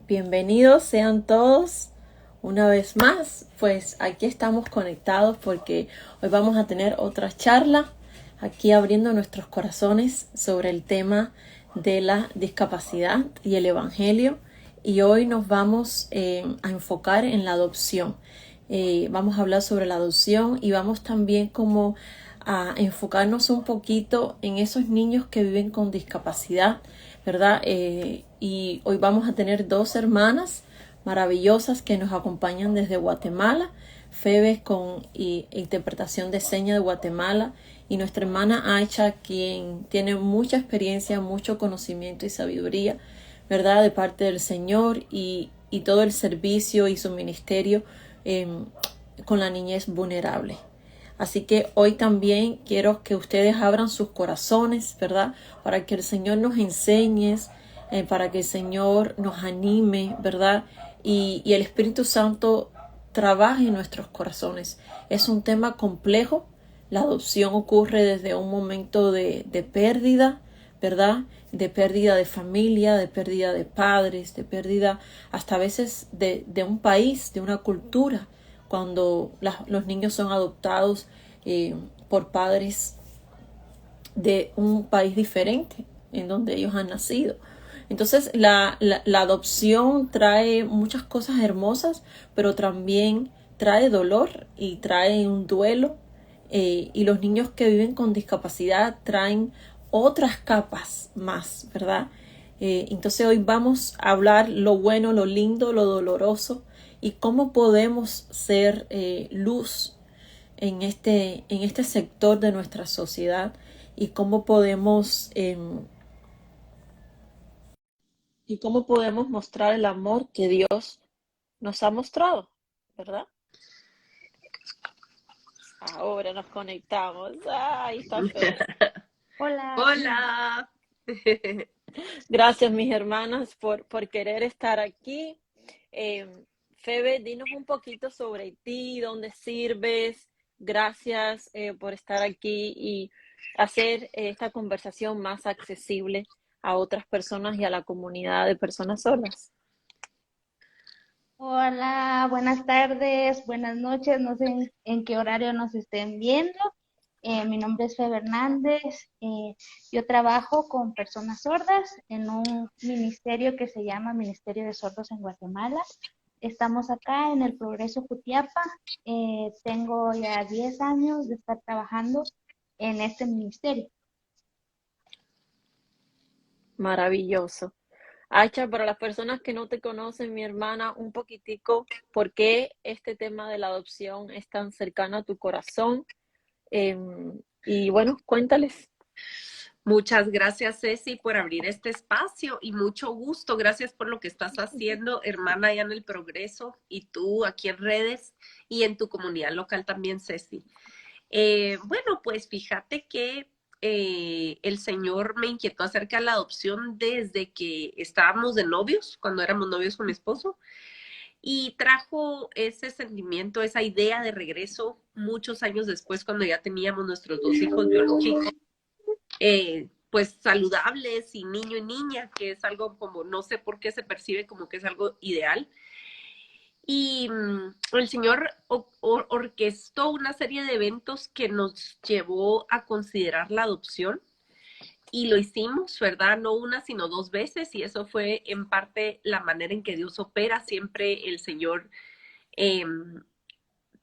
Bienvenidos sean todos una vez más. Pues aquí estamos conectados porque hoy vamos a tener otra charla aquí abriendo nuestros corazones sobre el tema de la discapacidad y el evangelio. Y hoy nos vamos a enfocar en la adopción. Vamos a hablar sobre la adopción y vamos también como a enfocarnos un poquito en esos niños que viven con discapacidad, ¿verdad? Y hoy vamos a tener dos hermanas maravillosas que nos acompañan desde Guatemala, Febe con interpretación de señas de Guatemala y nuestra hermana Aicha, quien tiene mucha experiencia, mucho conocimiento y sabiduría, ¿verdad? De parte del Señor y todo el servicio y su ministerio eh, con la niñez vulnerable. Así que hoy también quiero que ustedes abran sus corazones, ¿verdad? Para que el Señor nos enseñe, para que el Señor nos anime, ¿verdad? Y el Espíritu Santo trabaje en nuestros corazones. Es un tema complejo. La adopción ocurre desde un momento de pérdida, ¿verdad? De pérdida de familia, de pérdida de padres, de pérdida hasta a veces de un país, de una cultura, cuando los niños son adoptados por padres de un país diferente en donde ellos han nacido. Entonces la adopción trae muchas cosas hermosas, pero también trae dolor y trae un duelo. Y los niños que viven con discapacidad traen otras capas más, ¿verdad? Entonces hoy vamos a hablar lo bueno, lo lindo, lo doloroso y cómo podemos ser luz en este sector de nuestra sociedad y cómo podemos mostrar el amor que Dios nos ha mostrado, ¿verdad? Ahora nos conectamos. Ahí está Febe. Hola. Hola. Gracias, mis hermanas, por querer estar aquí. Eh, Febe, dinos un poquito sobre ti, dónde sirves. Gracias por estar aquí y hacer esta conversación más accesible a otras personas y a la comunidad de personas sordas. Hola, buenas tardes, buenas noches, no sé en qué horario nos estén viendo. Mi nombre es Febe Hernández. Yo trabajo con personas sordas en un ministerio que se llama Ministerio de Sordos en Guatemala. Estamos acá en el Progreso Jutiapa. Tengo ya 10 años de estar trabajando en este ministerio. Maravilloso. Acha, para las personas que no te conocen, mi hermana, un poquitico, ¿por qué este tema de la adopción es tan cercano a tu corazón? Y bueno, cuéntales. Muchas gracias, Ceci, por abrir este espacio y mucho gusto. Gracias por lo que estás haciendo, hermana, allá en el Progreso y tú aquí en redes y en tu comunidad local también, Ceci. Bueno, pues fíjate que el Señor me inquietó acerca de la adopción desde que estábamos de novios, cuando éramos novios con mi esposo, y trajo ese sentimiento, esa idea de regreso muchos años después, cuando ya teníamos nuestros dos hijos biológicos pues saludables y niño y niña, que es algo como, no sé por qué se percibe como que es algo ideal. Y el Señor orquestó una serie de eventos que nos llevó a considerar la adopción y lo hicimos, ¿verdad? No una, sino dos veces y eso fue en parte la manera en que Dios opera. Siempre el Señor eh,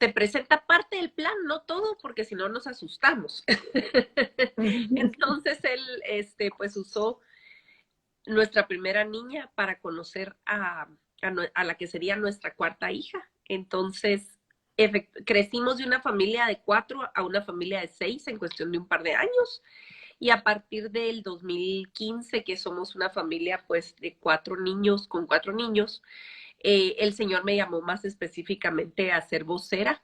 te presenta parte del plan, no todo, porque si no nos asustamos. Entonces él, pues usó nuestra primera niña para conocer a la que sería nuestra cuarta hija. Entonces, crecimos de una familia de 4 a una familia de 6 en cuestión de un par de años. Y a partir del 2015, que somos una familia pues de 4 niños, con 4 niños, el Señor me llamó más específicamente a ser vocera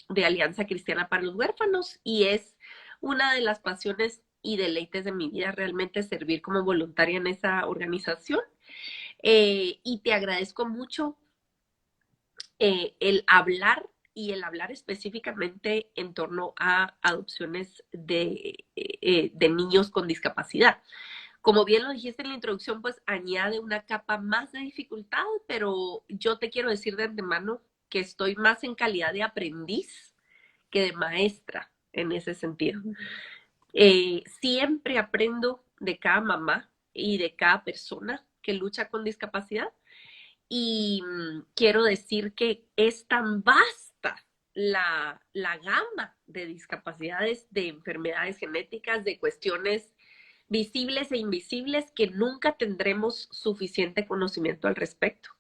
de Alianza Cristiana para los Huérfanos y es una de las pasiones y deleites de mi vida realmente servir como voluntaria en esa organización. Y te agradezco mucho el hablar específicamente en torno a adopciones de niños con discapacidad. como bien lo dijiste en la introducción, pues añade una capa más de dificultad, pero yo te quiero decir de antemano que estoy más en calidad de aprendiz que de maestra en ese sentido. Siempre aprendo de cada mamá y de cada persona que lucha con discapacidad y quiero decir que es tan vasta la gama de discapacidades, de enfermedades genéticas, de cuestiones visibles e invisibles que nunca tendremos suficiente conocimiento al respecto.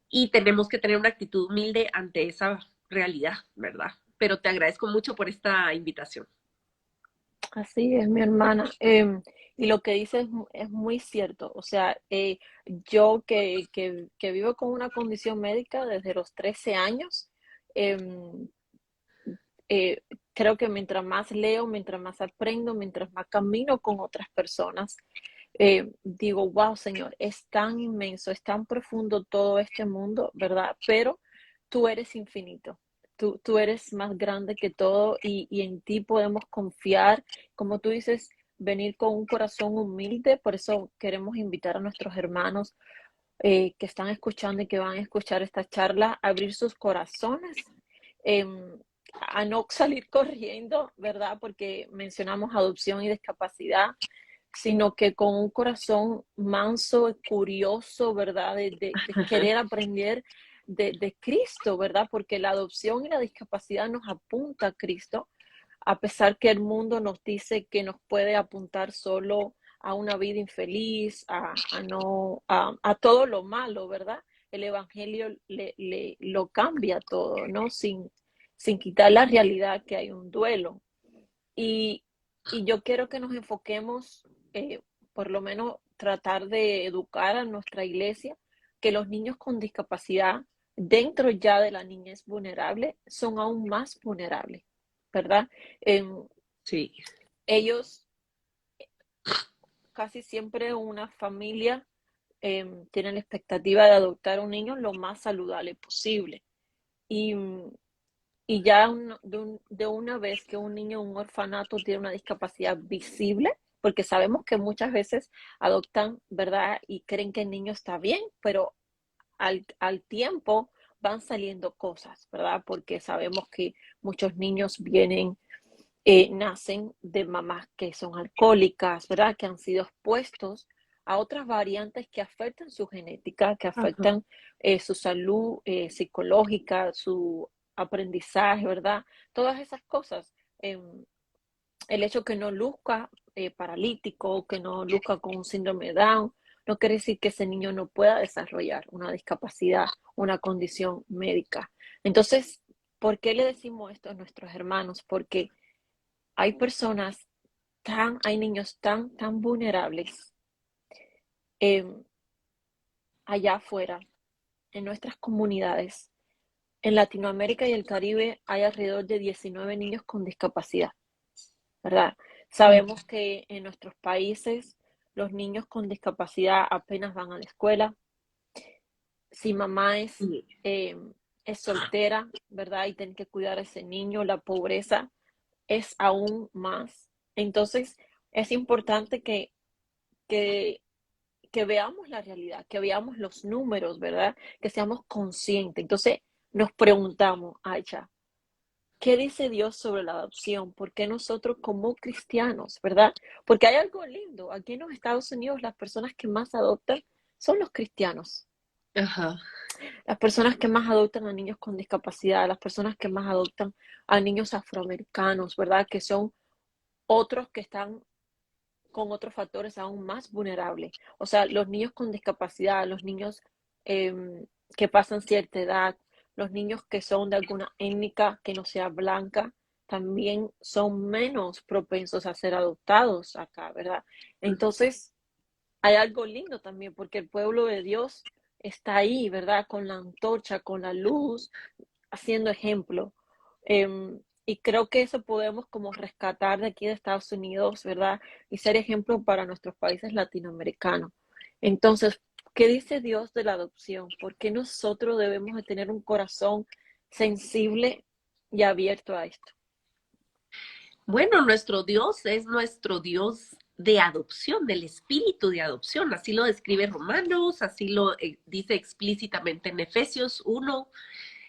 Y tenemos que tener una actitud humilde ante esa realidad, ¿verdad? Pero te agradezco mucho por esta invitación. Así es, mi hermana. Y lo que dices es muy cierto. O sea, yo que vivo con una condición médica desde los 13 años, em, eh, creo que mientras más leo, mientras más aprendo, mientras más camino con otras personas, digo, wow, Señor, es tan inmenso, es tan profundo todo este mundo, ¿verdad? Pero tú eres infinito. Tú eres más grande que todo y en ti podemos confiar. Como tú dices, venir con un corazón humilde. Por eso queremos invitar a nuestros hermanos que están escuchando y que van a escuchar esta charla, a abrir sus corazones, a no salir corriendo, ¿verdad? Porque mencionamos adopción y discapacidad, sino que con un corazón manso, curioso, ¿verdad? De querer aprender de Cristo, ¿verdad? Porque la adopción y la discapacidad nos apunta a Cristo, a pesar que el mundo nos dice que nos puede apuntar solo a una vida infeliz, no, a todo lo malo, ¿verdad? El Evangelio lo cambia todo, ¿no? Sin quitar la realidad que hay un duelo. Y, y yo quiero que nos enfoquemos, por lo menos tratar de educar a nuestra iglesia, que los niños con discapacidad dentro ya de la niñez vulnerable son aún más vulnerables, ¿verdad? Sí. Ellos casi siempre una familia tiene la expectativa de adoptar un niño lo más saludable posible. Y, y ya de una vez que un niño en un orfanato tiene una discapacidad visible, porque sabemos que muchas veces adoptan, ¿verdad? Y creen que el niño está bien, pero al tiempo van saliendo cosas, ¿verdad? Porque sabemos que muchos niños nacen de mamás que son alcohólicas, ¿verdad? Que han sido expuestos a otras variantes que afectan su genética, que afectan su salud psicológica, su aprendizaje, ¿verdad? Todas esas cosas. El hecho que no luzca paralítico, que no luzca con un síndrome de Down, no quiere decir que ese niño no pueda desarrollar una discapacidad, una condición médica. Entonces, ¿por qué le decimos esto a nuestros hermanos? Porque hay personas hay niños tan vulnerables eh, allá afuera, en nuestras comunidades. En Latinoamérica y el Caribe hay alrededor de 19 niños con discapacidad, ¿verdad? Sabemos que en nuestros países los niños con discapacidad apenas van a la escuela. Si mamá es soltera, ¿verdad? Y tiene que cuidar a ese niño, la pobreza es aún más. Entonces, es importante que, que veamos la realidad, que veamos los números, ¿verdad? Que seamos conscientes. Entonces, nos preguntamos, Aisha, ¿qué dice Dios sobre la adopción? ¿Por qué nosotros como cristianos, verdad? Porque hay algo lindo. Aquí en los Estados Unidos, las personas que más adoptan son los cristianos. Ajá. Las personas que más adoptan a niños con discapacidad, las personas que más adoptan a niños afroamericanos, ¿verdad? Que son otros que están con otros factores aún más vulnerables. O sea, los niños con discapacidad, los niños que pasan cierta edad, los niños que son de alguna étnica que no sea blanca, también son menos propensos a ser adoptados acá, ¿verdad? Entonces, hay algo lindo también, porque el pueblo de Dios está ahí, ¿verdad? Con la antorcha, con la luz, haciendo ejemplo. Y creo que eso podemos como rescatar de aquí de Estados Unidos, ¿verdad? Y ser ejemplo para nuestros países latinoamericanos. Entonces, ¿qué dice Dios de la adopción? ¿Por qué nosotros debemos de tener un corazón sensible y abierto a esto? Bueno, nuestro Dios es nuestro Dios de adopción, del espíritu de adopción. Así lo describe Romanos, así lo dice explícitamente en Efesios 1,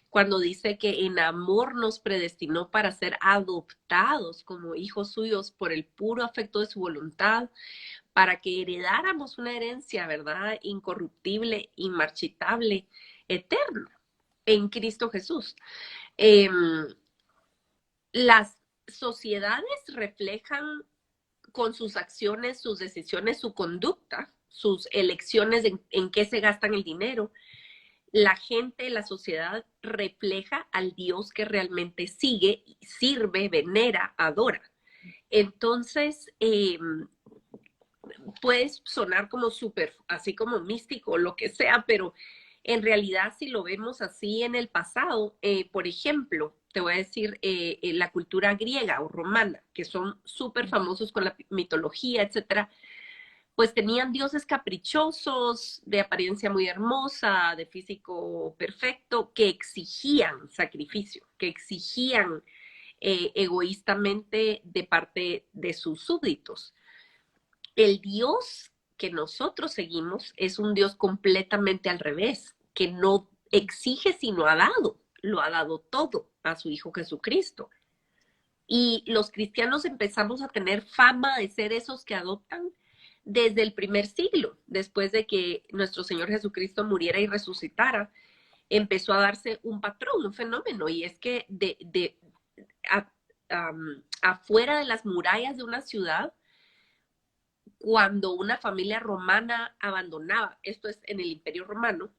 cuando dice que en amor nos predestinó para ser adoptados como hijos suyos por el puro afecto de su voluntad, para que heredáramos una herencia, ¿verdad? Incorruptible, inmarchitable, eterna, en Cristo Jesús. Las sociedades reflejan con sus acciones, sus decisiones, su conducta, sus elecciones en qué se gastan el dinero. La gente, la sociedad refleja al Dios que realmente sigue, sirve, venera, adora. Entonces, puede sonar como súper, así como místico, lo que sea, pero en realidad si lo vemos así en el pasado, por ejemplo, te voy a decir, la cultura griega o romana, que son súper famosos con la mitología, etcétera, pues tenían dioses caprichosos, de apariencia muy hermosa, de físico perfecto, que exigían sacrificio, que exigían egoístamente de parte de sus súbditos. El Dios que nosotros seguimos es un Dios completamente al revés, que no exige sino ha dado, lo ha dado todo a su Hijo Jesucristo. Y los cristianos empezamos a tener fama de ser esos que adoptan desde el primer siglo, después de que nuestro Señor Jesucristo muriera y resucitara, empezó a darse un patrón, un fenómeno, y es que afuera de las murallas de una ciudad, cuando una familia romana abandonaba, esto es en el Imperio Romano,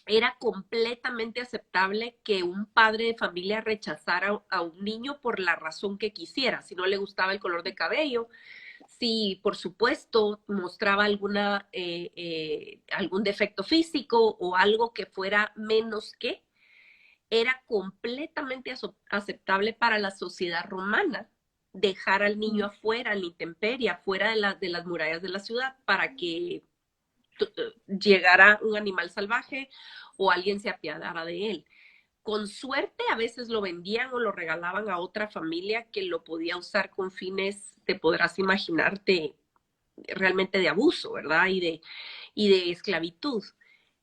era completamente aceptable que un padre de familia rechazara a un niño por la razón que quisiera, si no le gustaba el color de cabello, si por supuesto mostraba algún defecto físico o algo que fuera menos que, era completamente aceptable para la sociedad romana dejar al niño afuera, en la intemperie, afuera de las murallas de la ciudad, para que llegara un animal salvaje o alguien se apiadara de él. Con suerte a veces lo vendían o lo regalaban a otra familia que lo podía usar con fines, te podrás imaginarte, realmente de abuso, ¿verdad? Y de esclavitud.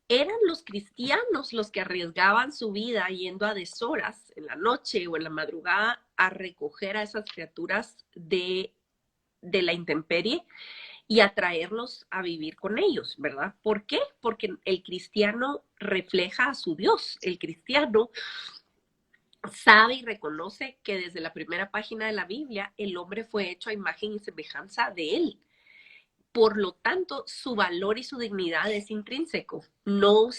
Eran los cristianos los que arriesgaban su vida yendo a deshoras, en la noche o en la madrugada, a recoger a esas criaturas de la intemperie y a traerlos a vivir con ellos, ¿verdad? ¿Por qué? Porque el cristiano refleja a su Dios. El cristiano sabe y reconoce que desde la primera página de la Biblia el hombre fue hecho a imagen y semejanza de él. Por lo tanto, su valor y su dignidad es intrínseco. No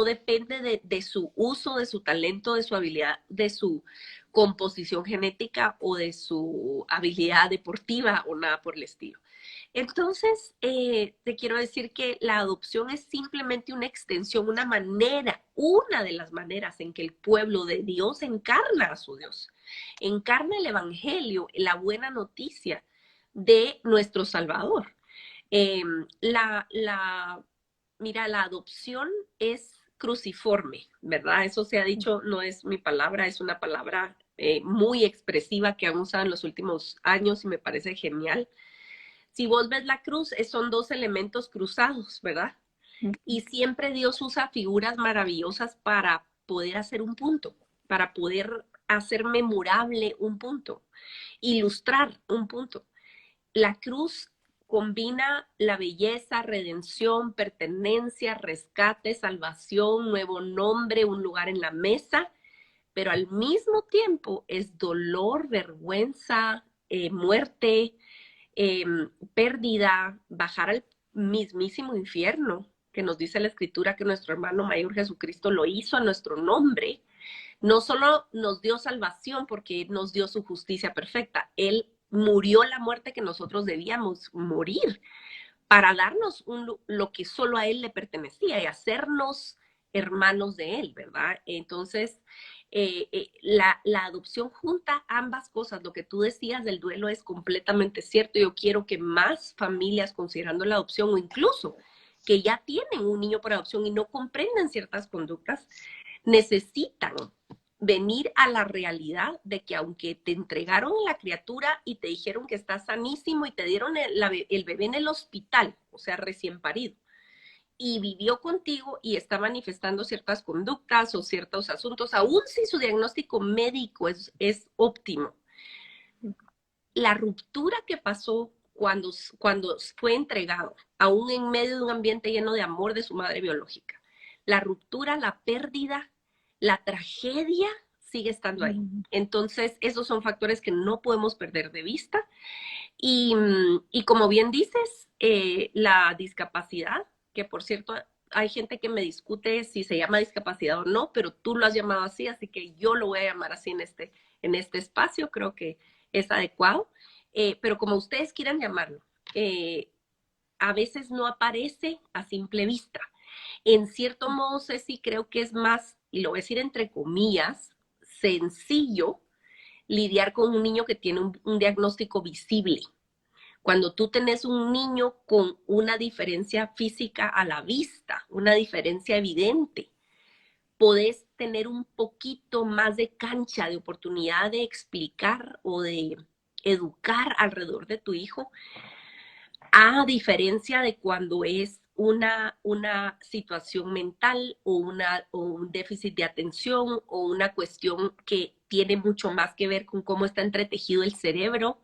depende de su uso, de su talento, de su habilidad, de su composición genética o de su habilidad deportiva o nada por el estilo. Entonces, te quiero decir que la adopción es simplemente una extensión, una de las maneras en que el pueblo de Dios encarna a su Dios. Encarna el evangelio, la buena noticia de nuestro Salvador. Mira, la adopción es cruciforme, ¿verdad? Eso se ha dicho, no es mi palabra, es una palabra muy expresiva que han usado en los últimos años y me parece genial. Si vos ves la cruz, son dos elementos cruzados, ¿verdad? Y siempre Dios usa figuras maravillosas para poder hacer un punto, para poder hacer memorable un punto, ilustrar un punto. La cruz combina la belleza, redención, pertenencia, rescate, salvación, nuevo nombre, un lugar en la mesa, pero al mismo tiempo es dolor, vergüenza, muerte, pérdida, bajar al mismísimo infierno, que nos dice la Escritura que nuestro hermano mayor Jesucristo lo hizo a nuestro nombre. No solo nos dio salvación porque nos dio su justicia perfecta, Él murió la muerte que nosotros debíamos morir para darnos lo que solo a Él le pertenecía y hacernos hermanos de Él, ¿verdad? Entonces, la adopción junta ambas cosas. Lo que tú decías del duelo es completamente cierto. Yo quiero que más familias, considerando la adopción o incluso que ya tienen un niño por adopción y no comprenden ciertas conductas, necesitan venir a la realidad de que aunque te entregaron la criatura y te dijeron que está sanísimo y te dieron el bebé en el hospital, o sea, recién parido, y vivió contigo y está manifestando ciertas conductas o ciertos asuntos, aún si su diagnóstico médico es óptimo, la ruptura que pasó cuando fue entregado, aún en medio de un ambiente lleno de amor de su madre biológica, la ruptura, la pérdida, la tragedia sigue estando ahí. Entonces, esos son factores que no podemos perder de vista. Y como bien dices, la discapacidad, que por cierto, hay gente que me discute si se llama discapacidad o no, pero tú lo has llamado así, así que yo lo voy a llamar así en este espacio, creo que es adecuado. Pero como ustedes quieran llamarlo, a veces no aparece a simple vista. En cierto modo, Ceci, creo que es más, y lo voy a decir entre comillas, sencillo lidiar con un niño que tiene un diagnóstico visible. Cuando tú tenés un niño con una diferencia física a la vista, una diferencia evidente, podés tener un poquito más de cancha, de oportunidad de explicar o de educar alrededor de tu hijo, a diferencia de cuando es una situación mental o un déficit de atención o una cuestión que tiene mucho más que ver con cómo está entretejido el cerebro.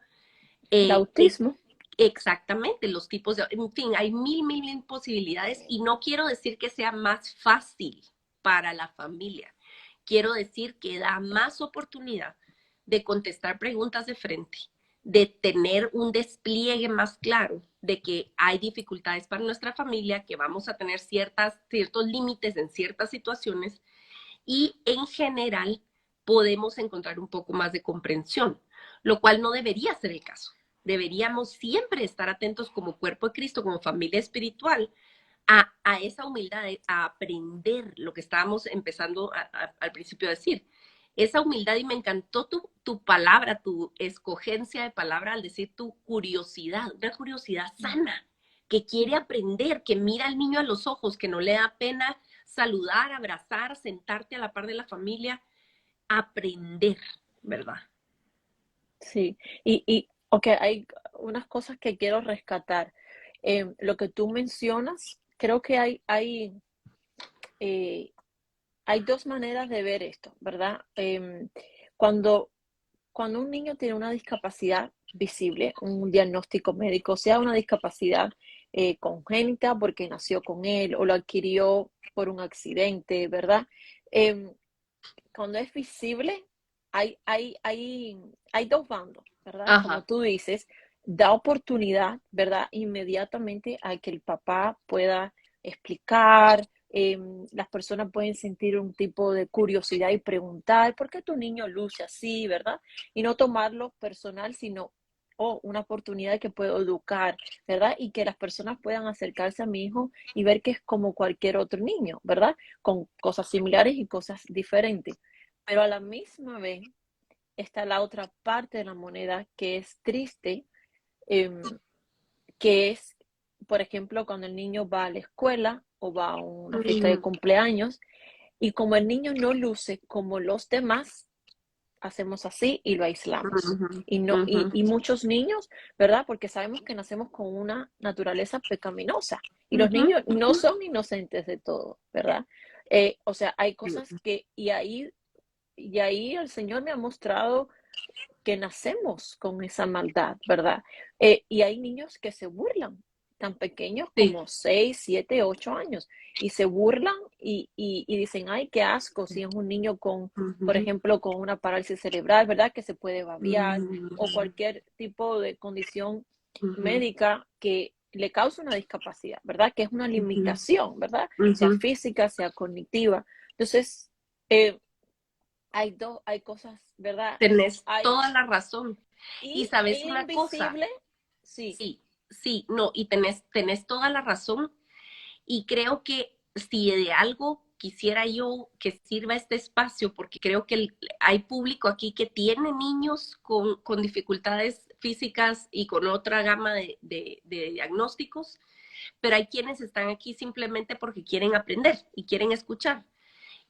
El autismo. Exactamente, los tipos de, en fin, hay mil posibilidades y no quiero decir que sea más fácil para la familia. Quiero decir que da más oportunidad de contestar preguntas de frente, de tener un despliegue más claro de que hay dificultades para nuestra familia, que vamos a tener ciertos límites en ciertas situaciones y en general podemos encontrar un poco más de comprensión, lo cual no debería ser el caso. Deberíamos siempre estar atentos como cuerpo de Cristo, como familia espiritual, a esa humildad, a aprender lo que estábamos empezando al principio a decir. Esa humildad, y me encantó tu palabra, tu escogencia de palabra al decir tu curiosidad, una curiosidad sana, que quiere aprender, que mira al niño a los ojos, que no le da pena saludar, abrazar, sentarte a la par de la familia, aprender, ¿verdad? Sí, ok, hay unas cosas que quiero rescatar. Lo que tú mencionas, creo que eh, hay dos maneras de ver esto, ¿verdad? Cuando, cuando un niño tiene una discapacidad visible, un diagnóstico médico, sea una discapacidad congénita porque nació con él o lo adquirió por un accidente, ¿verdad? Em, Cuando es visible, hay dos bandos, ¿verdad? Como Ajá. tú dices, da oportunidad, ¿verdad? Inmediatamente a que el papá pueda explicar, las personas pueden sentir un tipo de curiosidad y preguntar, ¿por qué tu niño luce así, ¿verdad? Y no tomarlo personal, sino una oportunidad que puedo educar, ¿verdad? Y que las personas puedan acercarse a mi hijo y ver que es como cualquier otro niño, ¿verdad? Con cosas similares y cosas diferentes. Pero a la misma vez está la otra parte de la moneda que es triste, eh, que es, por ejemplo, cuando el niño va a la escuela o va a una fiesta de cumpleaños y como el niño no luce como los demás, hacemos así y lo aislamos. Y, no, y muchos niños, ¿verdad? Porque sabemos que nacemos con una naturaleza pecaminosa y los niños no son inocentes de todo, ¿verdad? O sea, hay cosas que, y ahí el Señor me ha mostrado que nacemos con esa maldad, ¿verdad? Y hay niños que se burlan, tan pequeños Sí. como 6, 7, 8 años, y se burlan y dicen, ay, qué asco, si es un niño con, por ejemplo, con una parálisis cerebral, ¿verdad? Que se puede babear, o cualquier tipo de condición médica que le causa una discapacidad, ¿verdad? Que es una limitación, ¿verdad? Sea física, sea cognitiva. Entonces, hay cosas, ¿verdad? Tenés Hay, toda la razón. Y sabes una cosa, invisible, sí. sí, no, y tenés toda la razón. Y creo que si de algo quisiera yo que sirva este espacio, porque creo que hay público aquí que tiene niños con dificultades físicas y con otra gama de diagnósticos, pero hay quienes están aquí simplemente porque quieren aprender y quieren escuchar.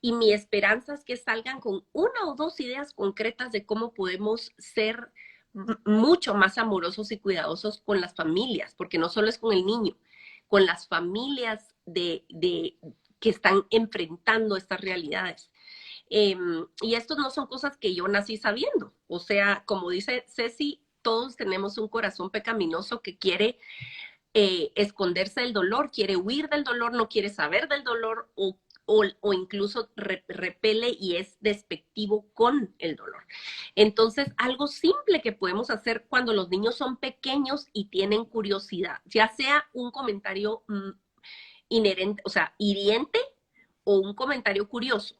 Y mi esperanza es que salgan con una o dos ideas concretas de cómo podemos ser mucho más amorosos y cuidadosos con las familias, porque no solo es con el niño, con las familias que están enfrentando estas realidades. Y estos no son cosas que yo nací sabiendo. O sea, como dice Ceci, todos tenemos un corazón pecaminoso que quiere esconderse del dolor, quiere huir del dolor, no quiere saber del dolor o incluso repele y es despectivo con el dolor. Entonces, algo simple que podemos hacer cuando los niños son pequeños y tienen curiosidad, ya sea un comentario inherente, o sea, hiriente o un comentario curioso,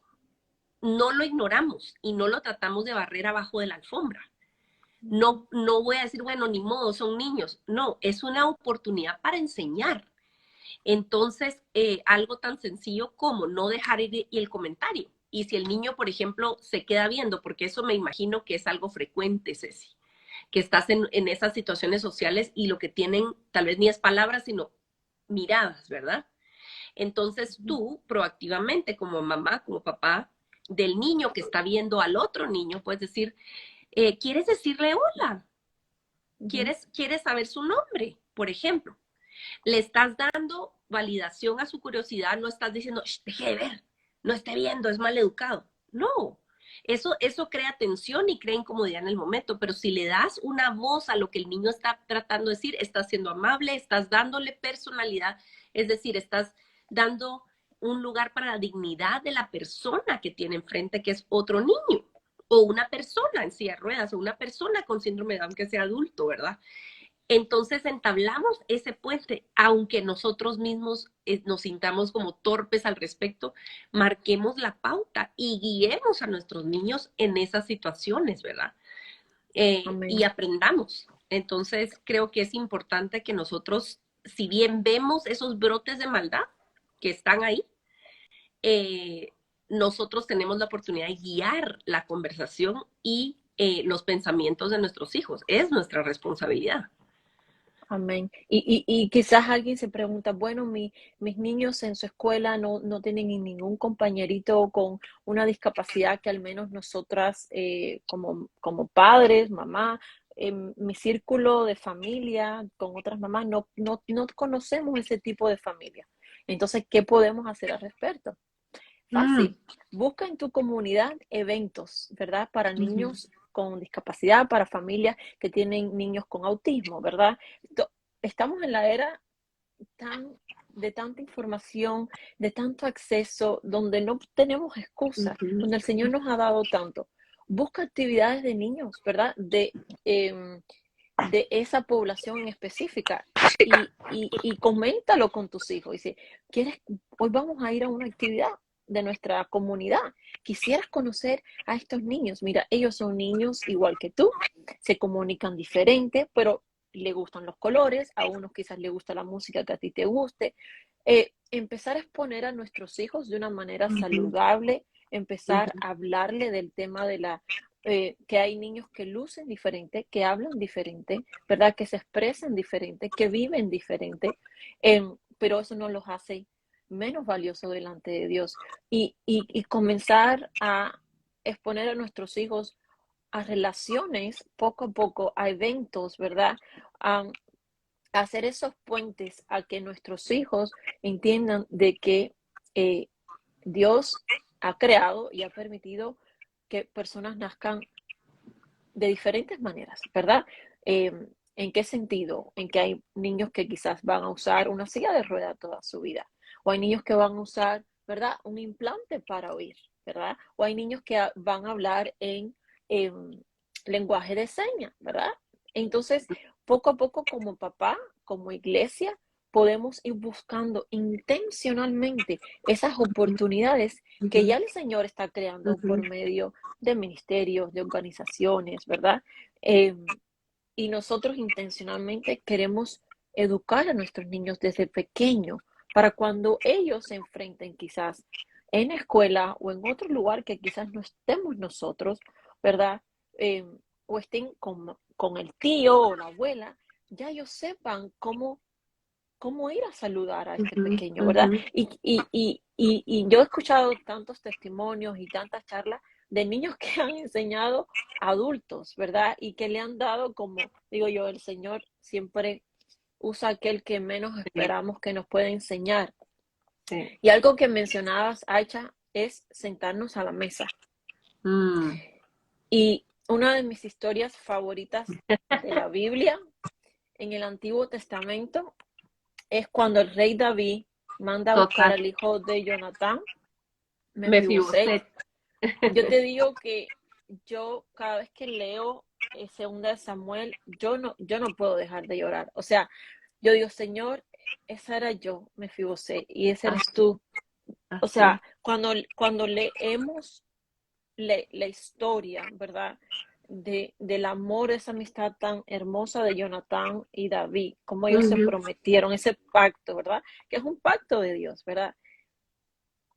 no lo ignoramos y no lo tratamos de barrer abajo de la alfombra. No, no voy a decir, bueno, ni modo, son niños. No, es una oportunidad para enseñar. Entonces, algo tan sencillo como no dejar ir el comentario. Y si el niño, por ejemplo, se queda viendo, porque eso me imagino que es algo frecuente, Ceci, que estás en esas situaciones sociales y lo que tienen tal vez ni es palabras, sino miradas, ¿verdad? Entonces tú proactivamente como mamá, como papá del niño que está viendo al otro niño, puedes decir, ¿quieres decirle hola? ¿Quieres saber su nombre? Por ejemplo, le estás dando validación a su curiosidad, no estás diciendo, deje de ver, no esté viendo, es mal educado. No, eso crea tensión y crea incomodidad en el momento, pero si le das una voz a lo que el niño está tratando de decir, estás siendo amable, estás dándole personalidad, es decir, estás dando un lugar para la dignidad de la persona que tiene enfrente, que es otro niño, o una persona en silla de ruedas, o una persona con síndrome de Down que sea adulto, ¿verdad? Entonces entablamos ese puente, aunque nosotros mismos nos sintamos como torpes al respecto, marquemos la pauta y guiemos a nuestros niños en esas situaciones, ¿verdad? Y aprendamos. Entonces creo que es importante que nosotros, si bien vemos esos brotes de maldad que están ahí, nosotros tenemos la oportunidad de guiar la conversación y los pensamientos de nuestros hijos. Es nuestra responsabilidad. Amén. Y quizás alguien se pregunta, bueno, mis niños en su escuela no tienen ningún compañerito con una discapacidad que al menos nosotras como padres, mamá, en mi círculo de familia con otras mamás no conocemos ese tipo de familia. Entonces, ¿qué podemos hacer al respecto? Fácil. Busca en tu comunidad eventos, ¿verdad? Para niños con discapacidad, para familias que tienen niños con autismo, ¿verdad? Estamos en la era de tanta información, de tanto acceso, donde no tenemos excusas, donde el Señor nos ha dado tanto. Busca actividades de niños, ¿verdad? De esa población en específica y coméntalo con tus hijos. Dice, hoy vamos a ir a una actividad de nuestra comunidad. Quisieras conocer a estos niños. Mira, ellos son niños igual que tú, se comunican diferente, pero le gustan los colores, a unos quizás le gusta la música que a ti te guste. Empezar a exponer a nuestros hijos de una manera saludable, empezar a hablarle del tema de que hay niños que lucen diferente, que hablan diferente, ¿verdad? Que se expresan diferente, que viven diferente, pero eso no los hace menos valiosos delante de Dios. Y comenzar a exponer a nuestros hijos a relaciones poco a poco, a eventos, ¿verdad? A hacer esos puentes a que nuestros hijos entiendan de que Dios ha creado y ha permitido que personas nazcan de diferentes maneras, ¿verdad? ¿En qué sentido? En que hay niños que quizás van a usar una silla de rueda toda su vida, o hay niños que van a usar, ¿verdad? Un implante para oír, ¿verdad? O hay niños que van a hablar en lenguaje de señas, ¿verdad? Entonces, poco a poco como papá, como iglesia, podemos ir buscando intencionalmente esas oportunidades que ya el Señor está creando por medio de ministerios, de organizaciones, ¿verdad? Y nosotros intencionalmente queremos educar a nuestros niños desde pequeño para cuando ellos se enfrenten quizás en escuela o en otro lugar que quizás no estemos nosotros, ¿verdad? O estén con el tío o la abuela, ya ellos sepan cómo cómo ir a saludar a este Ujú, pequeño, ¿verdad? ujú. Y yo he escuchado tantos testimonios y tantas charlas de niños que han enseñado a adultos, ¿verdad? Y que le han dado como, digo yo, el Señor siempre usa aquel que menos Sí, esperamos que nos pueda enseñar. sí. Y algo que mencionabas, Aicha, es sentarnos a la mesa. Mm. Y una de mis historias favoritas de la Biblia en el Antiguo Testamento es cuando el rey David manda a buscar Total. al hijo de Jonatán, Mefiboset. Mefiboset. Yo te digo que yo cada vez que leo Segunda de Samuel, yo no puedo dejar de llorar. O sea, yo digo, Señor, esa era yo, Mefiboset, y ese eres Así, tú. O así es. sea, cuando leemos la historia, ¿verdad? Del amor, esa amistad tan hermosa de Jonatán y David, cómo ellos se Ujú, prometieron, ese pacto, ¿verdad? Que es un pacto de Dios, ¿verdad?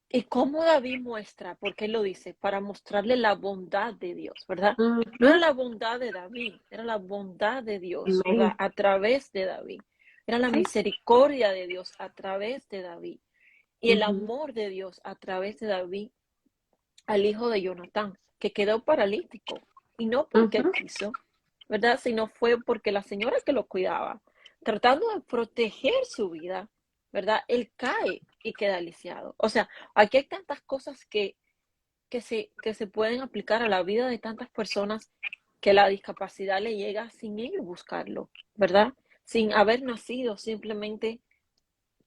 Y cómo David muestra, porque él lo dice, para mostrarle la bondad de Dios, ¿verdad? No era ujú. la bondad de David, era la bondad de Dios, ¿verdad? Amén. A través de David. Era la Sí. misericordia de Dios a través de David. Y el Ujú, amor de Dios a través de David al hijo de Jonatán, que quedó paralítico. Y no porque él ujú, quiso, ¿verdad? Sino fue porque la señora que lo cuidaba, tratando de proteger su vida, ¿verdad? Él cae y queda lisiado. O sea, aquí hay tantas cosas que se pueden aplicar a la vida de tantas personas que la discapacidad le llega sin ellos buscarlo, ¿verdad? Sin haber nacido, simplemente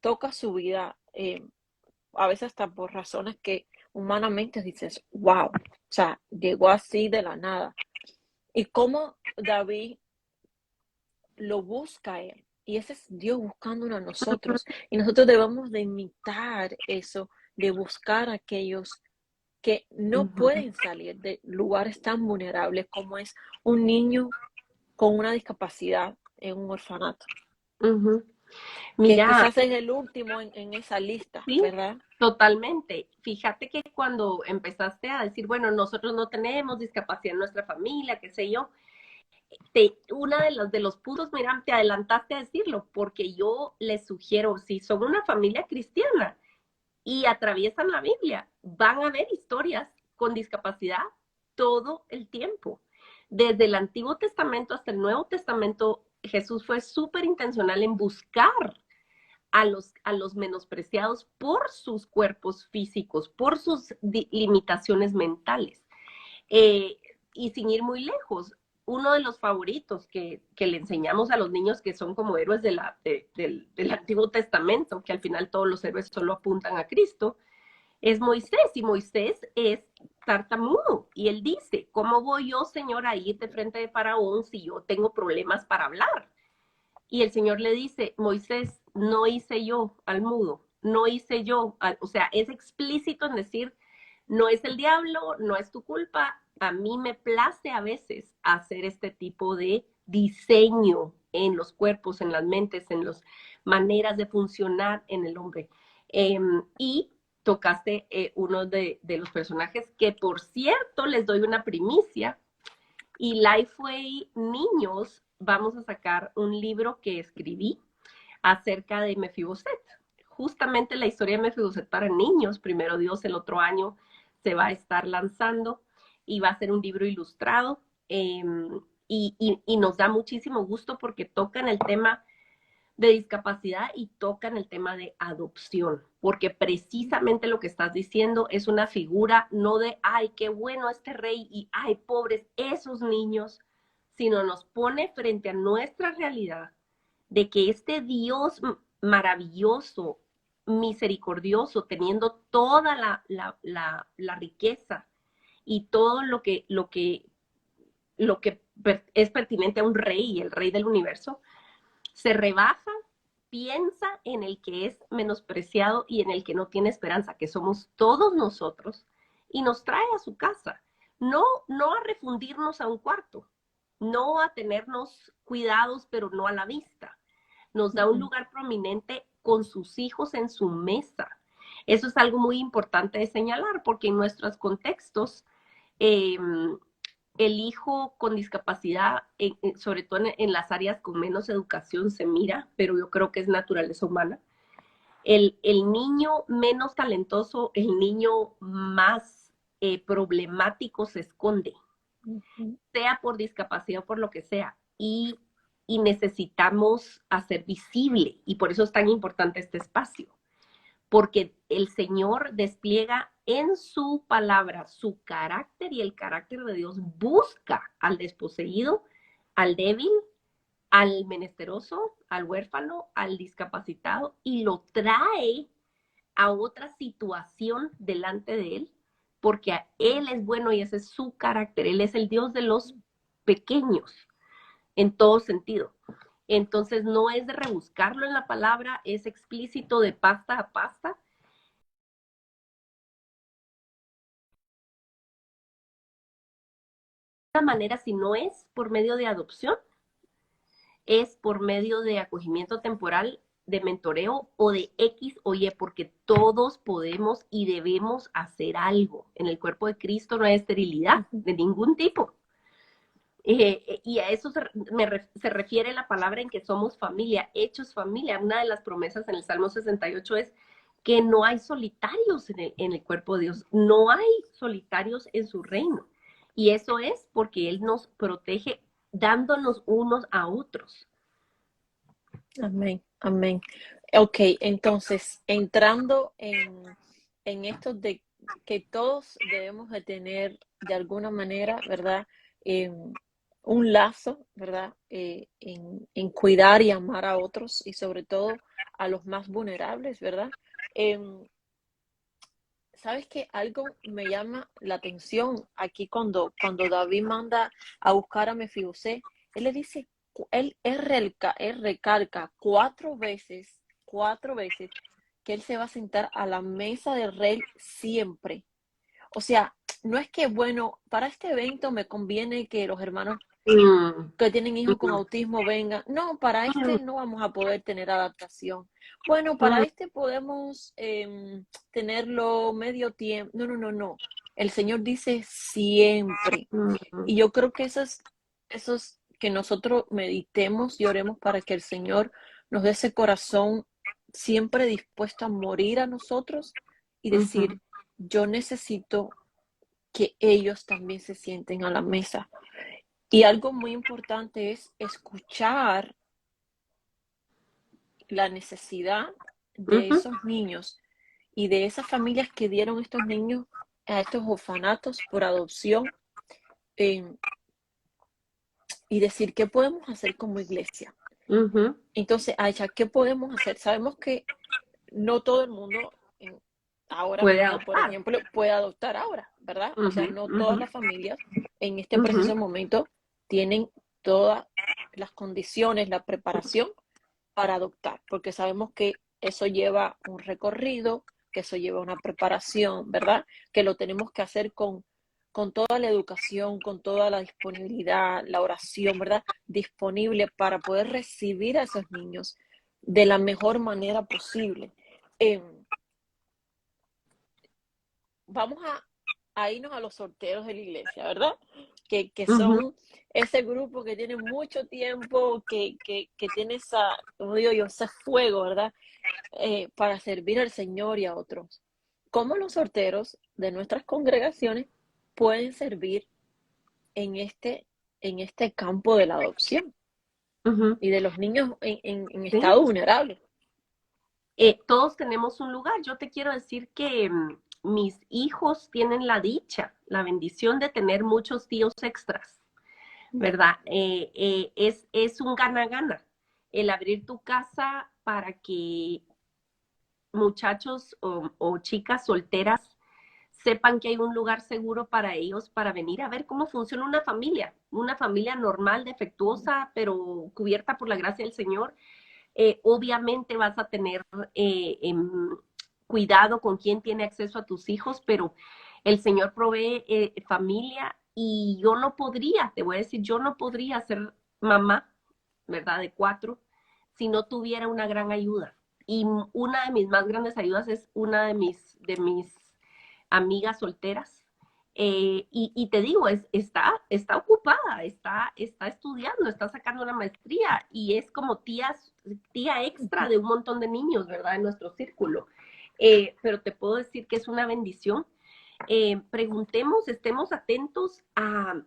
toca su vida. A veces hasta por razones que humanamente dices, wow, o sea, llegó así de la nada. Y cómo David lo busca a él. Y ese es Dios buscándonos a nosotros. Y nosotros debemos de imitar eso, de buscar a aquellos que no ujú, pueden salir de lugares tan vulnerables como es un niño con una discapacidad en un orfanato, ujú. que Mira, quizás es el último en esa lista, sí, ¿verdad? totalmente. Fíjate que cuando empezaste a decir, bueno, nosotros no tenemos discapacidad en nuestra familia, qué sé yo, una de los puntos, mira, te adelantaste a decirlo, porque yo les sugiero, si son una familia cristiana y atraviesan la Biblia, van a ver historias con discapacidad todo el tiempo. Desde el Antiguo Testamento hasta el Nuevo Testamento, Jesús fue súper intencional en buscar a los menospreciados por sus cuerpos físicos, por sus limitaciones mentales. Eh, y sin ir muy lejos, uno de los favoritos que le enseñamos a los niños que son como héroes del Antiguo Testamento, que al final todos los héroes solo apuntan a Cristo, es Moisés. Y Moisés es tartamudo. Y él dice, ¿cómo voy yo, Señor, a ir de frente de Faraón si yo tengo problemas para hablar? Y el Señor le dice, Moisés, no hice yo al mudo, no hice yo, o sea, es explícito en decir, no es el diablo, no es tu culpa, a mí me place a veces hacer este tipo de diseño en los cuerpos, en las mentes, en las maneras de funcionar en el hombre. Y tocaste uno de los personajes que, por cierto, les doy una primicia, y Lifeway Niños vamos a sacar un libro que escribí acerca de Mefiboset. Justamente la historia de Mefiboset para niños, primero Dios, el otro año se va a estar lanzando y va a ser un libro ilustrado. Y nos da muchísimo gusto porque tocan el tema de discapacidad y tocan el tema de adopción, porque precisamente lo que estás diciendo es una figura no de, ay, qué bueno este rey y, ay, pobres esos niños, sino nos pone frente a nuestra realidad de que este Dios maravilloso, misericordioso, teniendo toda la riqueza y todo lo que es pertinente a un rey, el rey del universo, se rebaja, piensa en el que es menospreciado y en el que no tiene esperanza, que somos todos nosotros, y nos trae a su casa. No a refundirnos a un cuarto, no a tenernos cuidados, pero no a la vista. Nos da un lugar prominente con sus hijos en su mesa. Eso es algo muy importante de señalar, porque en nuestros contextos, eh, el hijo con discapacidad, sobre todo en las áreas con menos educación, se mira, pero yo creo que es naturaleza humana. El niño menos talentoso, el niño más problemático se esconde, sea por discapacidad o por lo que sea. Y necesitamos hacer visible, y por eso es tan importante este espacio, porque el Señor despliega en su palabra su carácter, y el carácter de Dios busca al desposeído, al débil, al menesteroso, al huérfano, al discapacitado, y lo trae a otra situación delante de él, porque Él es bueno y ese es su carácter. Él es el Dios de los pequeños en todo sentido. Entonces no es de rebuscarlo en la palabra, es explícito de pasta a pasta. De esta manera, si no es por medio de adopción, es por medio de acogimiento temporal, de mentoreo o de X o Y, porque todos podemos y debemos hacer algo. En el cuerpo de Cristo no hay esterilidad de ningún tipo. Y a eso se refiere la palabra en que somos familia, hechos familia. Una de las promesas en el Salmo 68 es que no hay solitarios en el cuerpo de Dios, no hay solitarios en su reino. Y eso es porque Él nos protege dándonos unos a otros. Amén, amén. Ok, entonces, entrando en esto de que todos debemos de tener de alguna manera, ¿verdad? Un lazo, ¿verdad? En cuidar y amar a otros y sobre todo a los más vulnerables, ¿verdad? ¿Sabes qué? Algo me llama la atención aquí cuando David manda a buscar a Mefibosé. Él le dice, él recalca cuatro veces que él se va a sentar a la mesa del rey siempre. O sea, no es que, bueno, para este evento me conviene que los hermanos que tienen hijos con autismo vengan. No, para este no vamos a poder tener adaptación. Bueno, para este podemos tenerlo medio tiempo. No, no, no, no. El Señor dice siempre. Y yo creo que eso es que nosotros meditemos y oremos para que el Señor nos dé ese corazón siempre dispuesto a morir a nosotros y decir, yo necesito que ellos también se sienten a la mesa. Y algo muy importante es escuchar la necesidad de esos niños y de esas familias que dieron estos niños a estos orfanatos por adopción, y decir qué podemos hacer como iglesia. Entonces, Aisha, ¿qué podemos hacer? Sabemos que no todo el mundo ahora Puede mismo, por adoptar. ejemplo, puede adoptar ahora, ¿verdad? O sea, no todas las familias en este preciso momento tienen todas las condiciones, la preparación para adoptar, porque sabemos que eso lleva un recorrido, que eso lleva una preparación, ¿verdad? Que lo tenemos que hacer con toda la educación, con toda la disponibilidad, la oración, ¿verdad? Disponible para poder recibir a esos niños de la mejor manera posible. Vamos a irnos a los sorteos de la iglesia, ¿verdad? Que son ese grupo que tiene mucho tiempo, que tiene esa, como digo yo, ese fuego, ¿verdad? Para servir al Señor y a otros. ¿Cómo los sorteros de nuestras congregaciones pueden servir en este campo de la adopción y de los niños en estado vulnerable? Todos tenemos un lugar. Yo te quiero decir que mis hijos tienen la dicha, la bendición de tener muchos tíos extras, ¿verdad? Es un gana-gana el abrir tu casa para que muchachos o chicas solteras sepan que hay un lugar seguro para ellos para venir a ver cómo funciona una familia normal, defectuosa, pero cubierta por la gracia del Señor. Obviamente vas a tener cuidado con quién tiene acceso a tus hijos, pero el Señor provee familia, y yo no podría, te voy a decir, yo no podría ser mamá, ¿verdad? De 4, si no tuviera una gran ayuda. Y una de mis más grandes ayudas es una de mis amigas solteras. Y te digo, está ocupada, está estudiando, está sacando una maestría y es como tía extra de un montón de niños, ¿verdad? En nuestro círculo. Pero te puedo decir que es una bendición. Preguntemos, estemos atentos a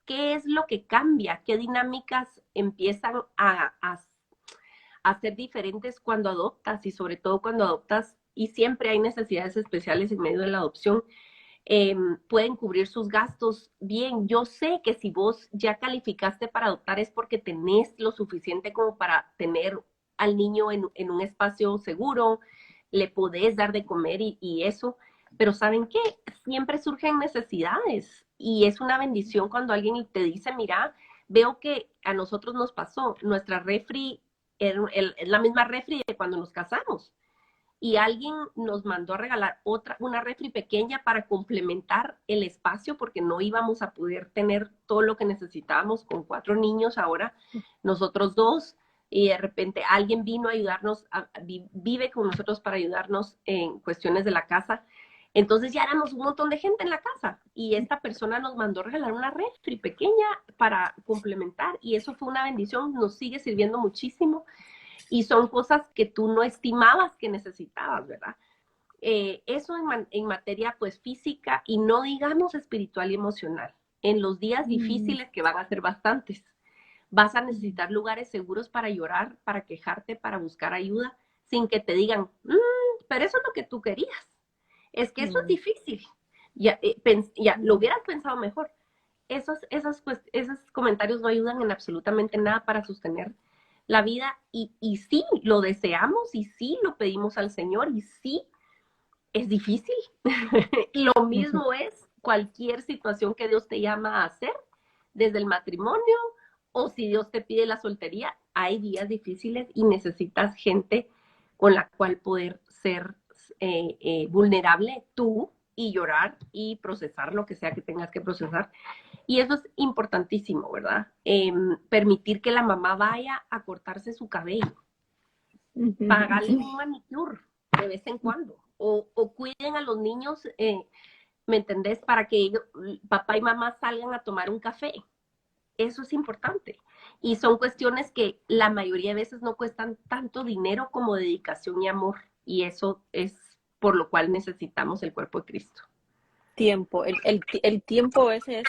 qué es lo que cambia, qué dinámicas empiezan a ser diferentes cuando adoptas y sobre todo cuando adoptas y siempre hay necesidades especiales en medio de la adopción. Pueden cubrir sus gastos bien. Yo sé que si vos ya calificaste para adoptar es porque tenés lo suficiente como para tener al niño en un espacio seguro, le podés dar de comer y eso, pero ¿saben qué? Siempre surgen necesidades y es una bendición cuando alguien te dice, mira, veo que a nosotros nos pasó, nuestra refri es la misma refri de cuando nos casamos y alguien nos mandó a regalar una refri pequeña para complementar el espacio porque no íbamos a poder tener todo lo que necesitábamos con 4 niños ahora, nosotros 2, y de repente alguien vino a ayudarnos, vive con nosotros para ayudarnos en cuestiones de la casa. Entonces ya éramos un montón de gente en la casa y esta persona nos mandó a regalar una refri pequeña para complementar y eso fue una bendición, nos sigue sirviendo muchísimo y son cosas que tú no estimabas que necesitabas, ¿verdad? Eso en materia pues física y no digamos espiritual y emocional. En los días difíciles, que van a ser bastantes, vas a necesitar lugares seguros para llorar, para quejarte, para buscar ayuda, sin que te digan, pero eso es lo que tú querías. Es que eso es difícil. Ya lo hubieras pensado mejor. Esos comentarios no ayudan en absolutamente nada para sostener la vida y sí, lo deseamos y sí, lo pedimos al Señor y sí, es difícil. Lo mismo es cualquier situación que Dios te llama a hacer, desde el matrimonio o si Dios te pide la soltería, hay días difíciles y necesitas gente con la cual poder ser vulnerable tú y llorar y procesar lo que sea que tengas que procesar. Y eso es importantísimo, ¿verdad? Permitir que la mamá vaya a cortarse su cabello, pagarle un manicure de vez en cuando, o cuiden a los niños, ¿me entendés? Para que ellos, papá y mamá salgan a tomar un café. Eso es importante. Y son cuestiones que la mayoría de veces no cuestan tanto dinero como dedicación y amor. Y eso es por lo cual necesitamos el cuerpo de Cristo. Tiempo. El tiempo ese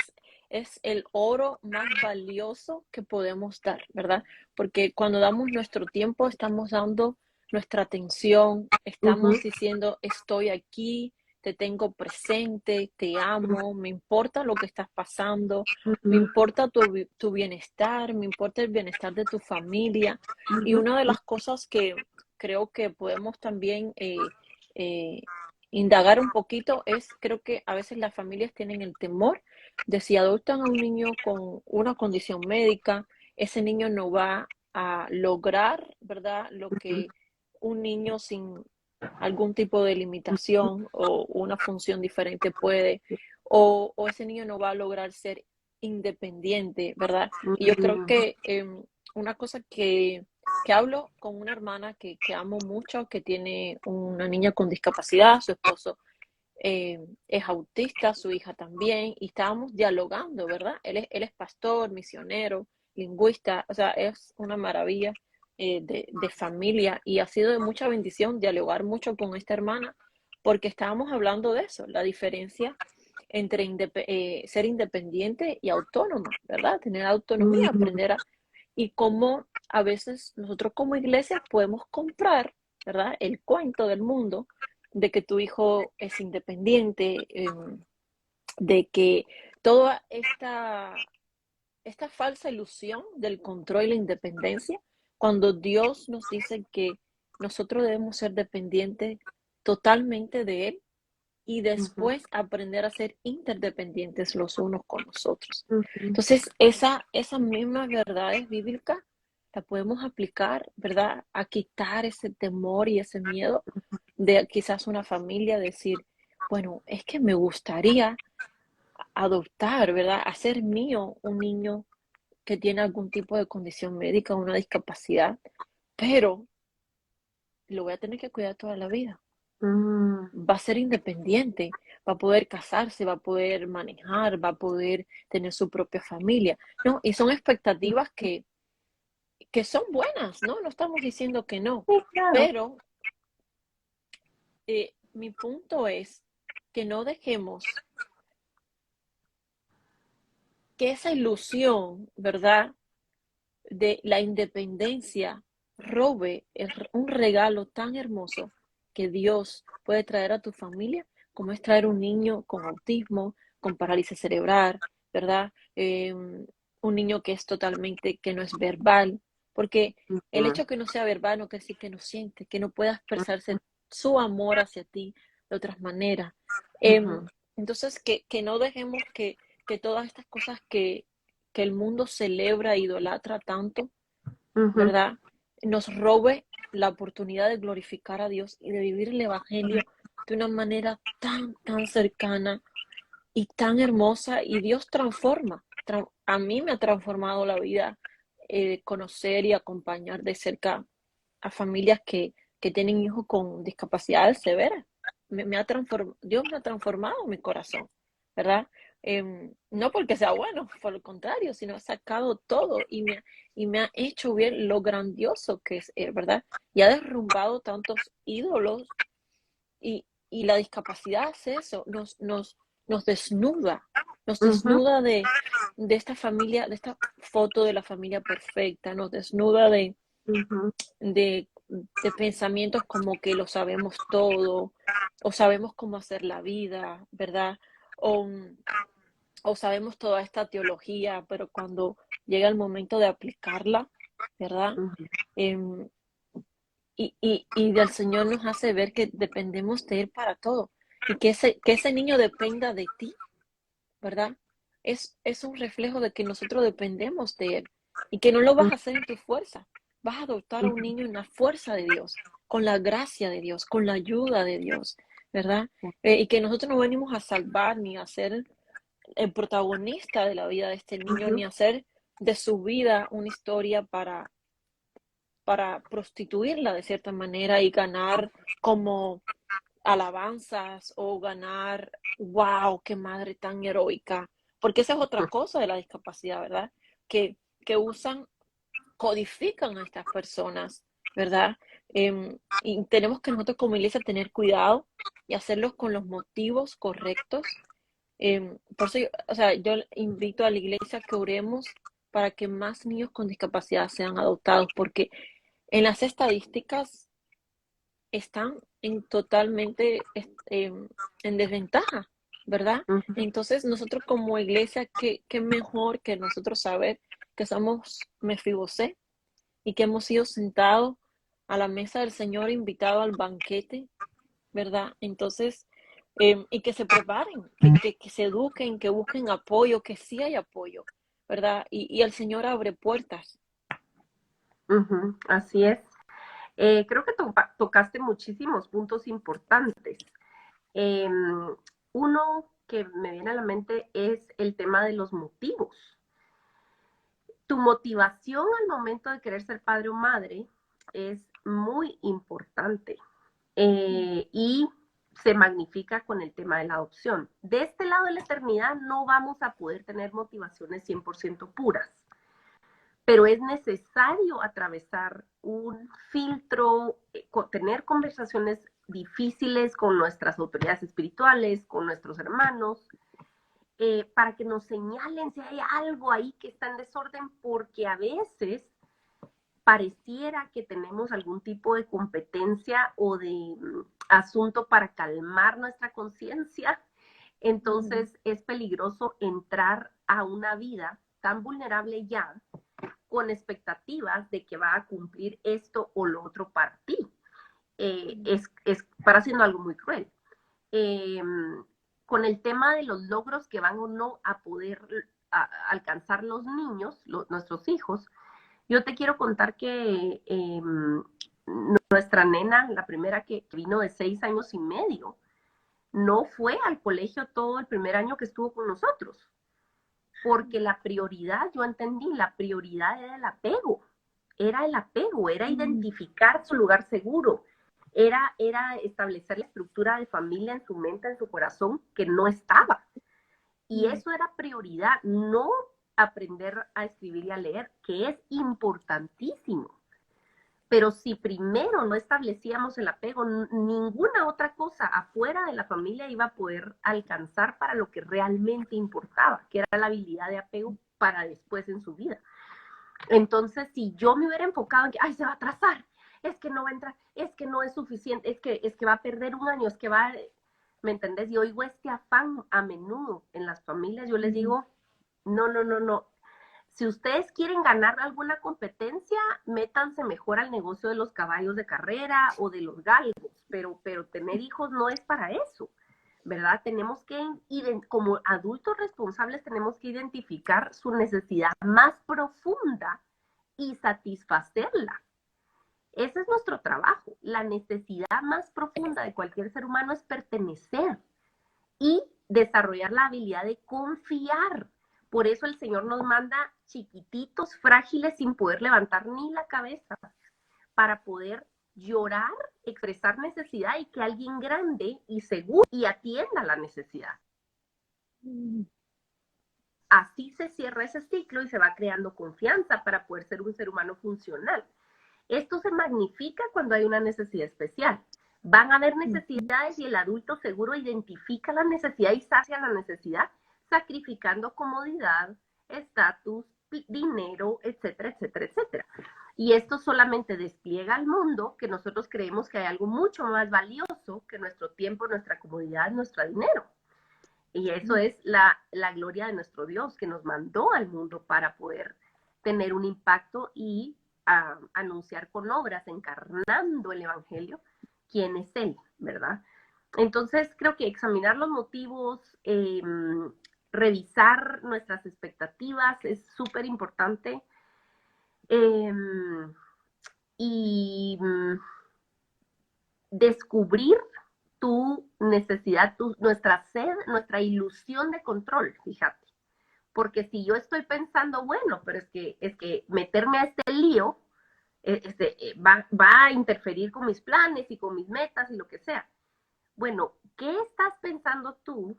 es el oro más valioso que podemos dar, ¿verdad? Porque cuando damos nuestro tiempo, estamos dando nuestra atención, estamos diciendo, estoy aquí, te tengo presente, te amo, me importa lo que estás pasando, me importa tu bienestar, me importa el bienestar de tu familia. Y una de las cosas que creo que podemos también indagar un poquito es, creo que a veces las familias tienen el temor de si adoptan a un niño con una condición médica, ese niño no va a lograr, ¿verdad? Lo que un niño sin algún tipo de limitación o una función diferente puede, o ese niño no va a lograr ser independiente, ¿verdad? Y yo creo que una cosa que hablo con una hermana que amo mucho, que tiene una niña con discapacidad, su esposo es autista, su hija también, y estábamos dialogando, ¿verdad? Él es pastor, misionero, lingüista, o sea, es una maravilla de familia y ha sido de mucha bendición dialogar mucho con esta hermana porque estábamos hablando de eso, la diferencia entre ser independiente y autónoma, ¿verdad? Tener autonomía, aprender a... Y cómo a veces nosotros como iglesia podemos comprar, ¿verdad? El cuento del mundo de que tu hijo es independiente, de que toda esta falsa ilusión del control y la independencia, cuando Dios nos dice que nosotros debemos ser dependientes totalmente de Él y después aprender a ser interdependientes los unos con los otros. Entonces, esas mismas verdades bíblicas las podemos aplicar, ¿verdad? A quitar ese temor y ese miedo de quizás una familia decir, bueno, es que me gustaría adoptar, ¿verdad? Hacer mío un niño que tiene algún tipo de condición médica, una discapacidad, pero lo voy a tener que cuidar toda la vida. Va a ser independiente, va a poder casarse, va a poder manejar, va a poder tener su propia familia, ¿no? Y son expectativas que son buenas, ¿no? No estamos diciendo que no, Sí, claro. pero mi punto es que no dejemos que esa ilusión, ¿verdad?, de la independencia robe un regalo tan hermoso que Dios puede traer a tu familia, como es traer un niño con autismo, con parálisis cerebral, ¿verdad? Un niño que es totalmente, que no es verbal, porque el Ujú, hecho que no sea verbal no quiere decir que no siente, que no pueda expresarse su amor hacia ti de otras maneras. Em, ujú, entonces, que no dejemos que todas estas cosas que el mundo celebra e idolatra tanto, ujú, ¿verdad? Nos robe la oportunidad de glorificar a Dios y de vivir el Evangelio de una manera tan cercana y tan hermosa. Y Dios transforma. A mí me ha transformado la vida conocer y acompañar de cerca a familias que tienen hijos con discapacidades severas. Dios me ha transformado mi corazón, ¿verdad? No porque sea bueno, por el contrario, sino ha sacado todo y me ha hecho ver lo grandioso que es Él, ¿verdad? Y ha derrumbado tantos ídolos y la discapacidad hace eso, nos ujú, desnuda de esta familia, de esta foto de la familia perfecta, nos desnuda ujú, de pensamientos como que lo sabemos todo, o sabemos cómo hacer la vida, ¿verdad? O, o sabemos toda esta teología, pero cuando llega el momento de aplicarla, ¿verdad? ujú, Em, y del Señor nos hace ver que dependemos de Él para todo y que ese niño dependa de ti, ¿verdad? Es un reflejo de que nosotros dependemos de Él y que no lo vas a hacer en tu fuerza. Vas a adoptar a un niño en la fuerza de Dios, con la gracia de Dios, con la ayuda de Dios, ¿verdad? Y que nosotros no venimos a salvar ni a ser el protagonista de la vida de este niño, ujú, ni a hacer de su vida una historia para prostituirla de cierta manera y ganar como alabanzas o ganar, wow, qué madre tan heroica, porque esa es otra cosa de la discapacidad, ¿verdad? Que usan, codifican a estas personas, ¿verdad? Y tenemos que nosotros como iglesia tener cuidado y hacerlos con los motivos correctos. Por eso, o sea, yo invito a la iglesia que oremos para que más niños con discapacidad sean adoptados, porque en las estadísticas están totalmente en desventaja, ¿verdad? ujú. Entonces, nosotros como iglesia, qué mejor que nosotros saber que somos Mefibosé y que hemos sido sentados a la mesa del Señor, invitados al banquete, ¿verdad? Entonces, y que se preparen, que se eduquen, que busquen apoyo, que sí hay apoyo, ¿verdad? Y el Señor abre puertas. Ujú, así es. Creo que tocaste muchísimos puntos importantes. Eh, Uno que me viene a la mente es el tema de los motivos. Tu motivación al momento de querer ser padre o madre es muy importante y se magnifica con el tema de la adopción. De este lado de la eternidad no vamos a poder tener motivaciones 100% puras, pero es necesario atravesar un filtro, tener conversaciones difíciles con nuestras autoridades espirituales, con nuestros hermanos, para que nos señalen si hay algo ahí que está en desorden, porque a veces pareciera que tenemos algún tipo de competencia o de asunto para calmar nuestra conciencia. Entonces es peligroso entrar a una vida tan vulnerable ya con expectativas de que va a cumplir esto o lo otro para ti. Es para haciendo algo muy cruel. Eh, con el tema de los logros que van o no a poder alcanzar los niños, nuestros hijos, yo te quiero contar que nuestra nena, la primera que vino de 6 años y medio, no fue al colegio todo el primer año que estuvo con nosotros, porque la prioridad, yo entendí, la prioridad era el apego, era identificar su lugar seguro, era establecer la estructura de familia en su mente, en su corazón, que no estaba. Y eso era prioridad, no aprender a escribir y a leer, que es importantísimo. Pero si primero no establecíamos el apego, ninguna otra cosa afuera de la familia iba a poder alcanzar para lo que realmente importaba, que era la habilidad de apego para después en su vida. Entonces, si yo me hubiera enfocado en que, ay, se va a atrasar, es que no va a entrar, es que no es suficiente, es que va a perder un año, es que va, ¿me entendés? Y oigo este afán a menudo en las familias, yo les digo, no. Si ustedes quieren ganar alguna competencia, métanse mejor al negocio de los caballos de carrera o de los galgos, pero tener hijos no es para eso, ¿verdad? Tenemos que, como adultos responsables, tenemos que identificar su necesidad más profunda y satisfacerla. Ese es nuestro trabajo. La necesidad más profunda de cualquier ser humano es pertenecer y desarrollar la habilidad de confiar. Por eso el Señor nos manda chiquititos, frágiles, sin poder levantar ni la cabeza, para poder llorar, expresar necesidad y que alguien grande y seguro y atienda la necesidad. Así se cierra ese ciclo y se va creando confianza para poder ser un ser humano funcional. Esto se magnifica cuando hay una necesidad especial. Van a haber necesidades y el adulto seguro identifica la necesidad y sacia la necesidad, sacrificando comodidad, estatus, dinero, etcétera, etcétera, etcétera. Y esto solamente despliega al mundo que nosotros creemos que hay algo mucho más valioso que nuestro tiempo, nuestra comodidad, nuestro dinero. Y eso es la gloria de nuestro Dios, que nos mandó al mundo para poder tener un impacto y anunciar con obras, encarnando el Evangelio, quién es Él, ¿verdad? Entonces, creo que examinar los motivos, revisar nuestras expectativas es súper importante. Y descubrir tu necesidad, nuestra sed, nuestra ilusión de control, fíjate. Porque si yo estoy pensando, bueno, pero es que meterme a este lío va a interferir con mis planes y con mis metas y lo que sea. Bueno, ¿qué estás pensando tú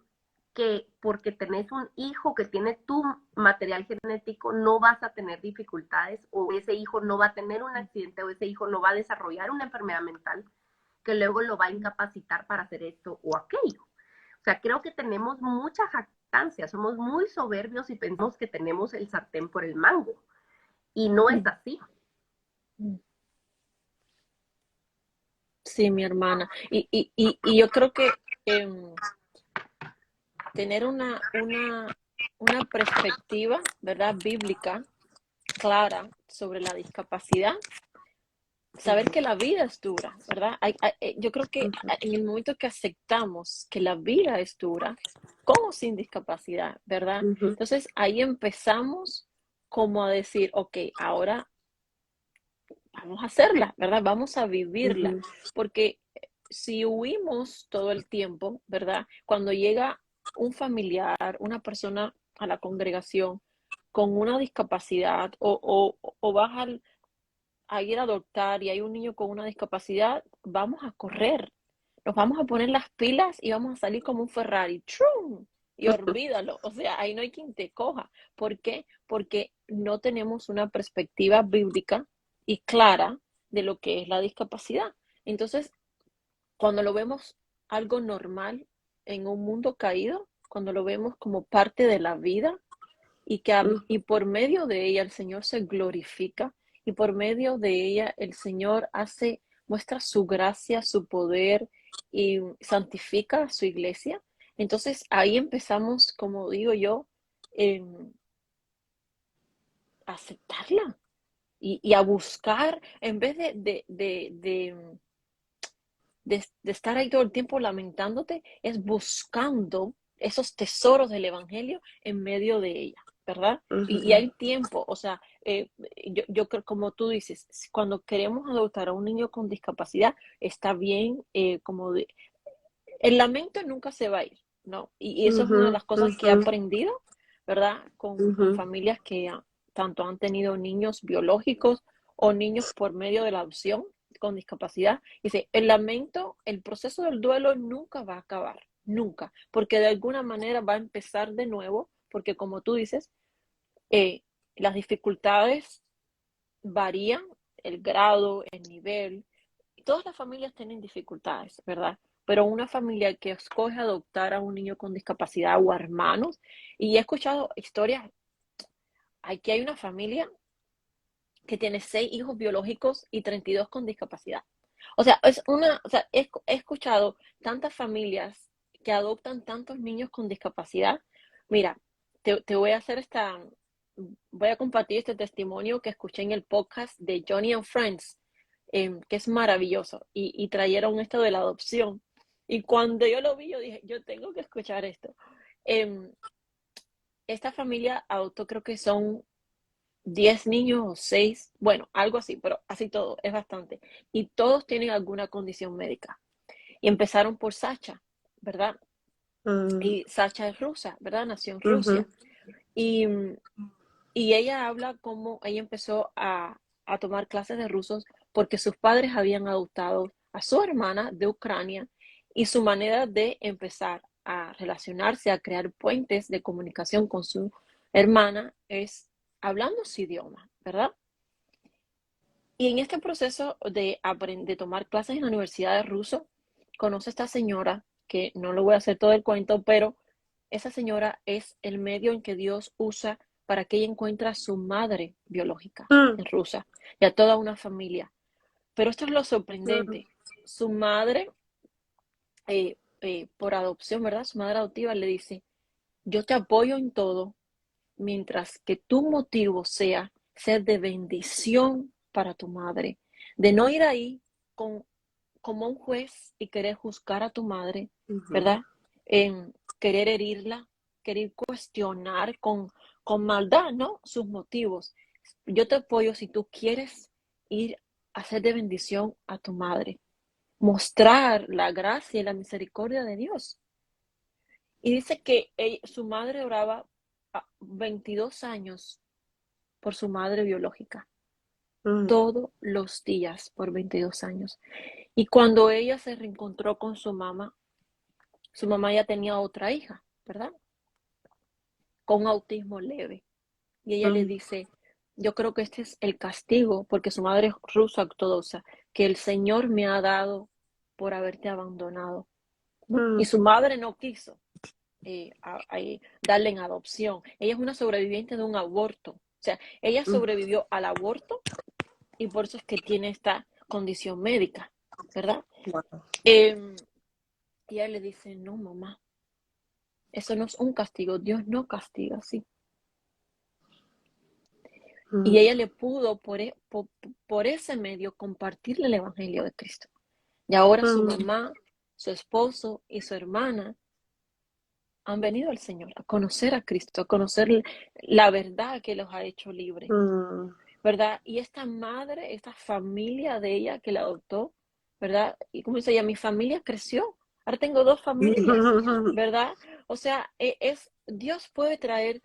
que porque tenés un hijo que tiene tu material genético no vas a tener dificultades, o ese hijo no va a tener un accidente, o ese hijo no va a desarrollar una enfermedad mental que luego lo va a incapacitar para hacer esto o aquello? O sea, creo que tenemos mucha jactancia, somos muy soberbios y pensamos que tenemos el sartén por el mango. Y no es así. Sí, mi hermana. Y yo creo que tener una perspectiva, ¿verdad?, bíblica clara sobre la discapacidad, saber que la vida es dura, ¿verdad? Yo creo que en el momento que aceptamos que la vida es dura, con o sin discapacidad, ¿verdad? Entonces ahí empezamos como a decir, ok, ahora vamos a hacerla, ¿verdad? Vamos a vivirla, porque si huimos todo el tiempo, ¿verdad? Cuando llega un familiar, una persona a la congregación con una discapacidad o vas a ir a adoptar y hay un niño con una discapacidad, vamos a correr, nos vamos a poner las pilas y vamos a salir como un Ferrari, ¡trum! Y olvídalo, o sea, ahí no hay quien te coja. ¿Por qué? Porque no tenemos una perspectiva bíblica y clara de lo que es la discapacidad. Entonces, cuando lo vemos algo normal en un mundo caído, cuando lo vemos como parte de la vida y por medio de ella el Señor se glorifica y por medio de ella el Señor muestra su gracia, su poder y santifica a su iglesia. Entonces ahí empezamos, como digo yo, a aceptarla y a buscar, en vez de estar ahí todo el tiempo lamentándote, es buscando esos tesoros del Evangelio en medio de ella, ¿verdad? Y hay tiempo, o sea, yo creo, como tú dices, cuando queremos adoptar a un niño con discapacidad, está bien, el lamento nunca se va a ir, ¿no? Y eso es una de las cosas que he aprendido, ¿verdad? Con familias que tanto han tenido niños biológicos o niños por medio de la adopción, con discapacidad. Dice, el lamento, el proceso del duelo nunca va a acabar, nunca, porque de alguna manera va a empezar de nuevo, porque como tú dices, las dificultades varían, el grado, el nivel. Todas las familias tienen dificultades, ¿verdad? Pero una familia que escoge adoptar a un niño con discapacidad o a hermanos, y he escuchado historias, aquí hay una familia que tiene 6 hijos biológicos y 32 con discapacidad. He escuchado tantas familias que adoptan tantos niños con discapacidad. Mira, te voy a voy a compartir este testimonio que escuché en el podcast de Johnny and Friends, que es maravilloso, y trajeron esto de la adopción. Y cuando yo lo vi, yo dije, yo tengo que escuchar esto. Esta familia adoptó, creo que son 10 niños o 6, bueno, algo así, pero así todo, es bastante. Y todos tienen alguna condición médica. Y empezaron por Sacha, ¿verdad? Y Sacha es rusa, ¿verdad? Nació en Rusia. Y, y ella habla cómo ella empezó a tomar clases de rusos porque sus padres habían adoptado a su hermana de Ucrania y su manera de empezar a relacionarse, a crear puentes de comunicación con su hermana es hablando su idioma, ¿verdad? Y en este proceso de tomar clases en la Universidad de Ruso, conoce a esta señora, que no le voy a hacer todo el cuento, pero esa señora es el medio en que Dios usa para que ella encuentre a su madre biológica en Rusia y a toda una familia. Pero esto es lo sorprendente. Su madre, por adopción, ¿verdad? Su madre adoptiva le dice, yo te apoyo en todo, mientras que tu motivo sea ser de bendición para tu madre, de no ir ahí como un juez y querer juzgar a tu madre, ¿verdad? En querer herirla, querer cuestionar con maldad, ¿no? Sus motivos. Yo te apoyo si tú quieres ir a ser de bendición a tu madre, mostrar la gracia y la misericordia de Dios. Y dice que su madre oraba 22 años por su madre biológica, todos los días por 22 años. Y cuando ella se reencontró con su mamá ya tenía otra hija, ¿verdad? Con autismo leve. Y ella le dice, yo creo que este es el castigo, porque su madre es rusa ortodoxa, que el Señor me ha dado por haberte abandonado. Y su madre no quiso darle en adopción. Ella es una sobreviviente de un aborto. O sea, ella sobrevivió al aborto y por eso es que tiene esta condición médica, ¿verdad? Wow. Y ella le dice, no, mamá, eso no es un castigo, Dios no castiga así. Y ella le pudo por ese medio compartirle el Evangelio de Cristo. Y ahora su mamá, su esposo y su hermana han venido al Señor a conocer a Cristo, a conocer la verdad que los ha hecho libres, ¿verdad? Y esta madre, esta familia de ella que la adoptó, ¿verdad? Y como dice ella, mi familia creció, ahora tengo 2 familias, ¿verdad? O sea, Dios puede traer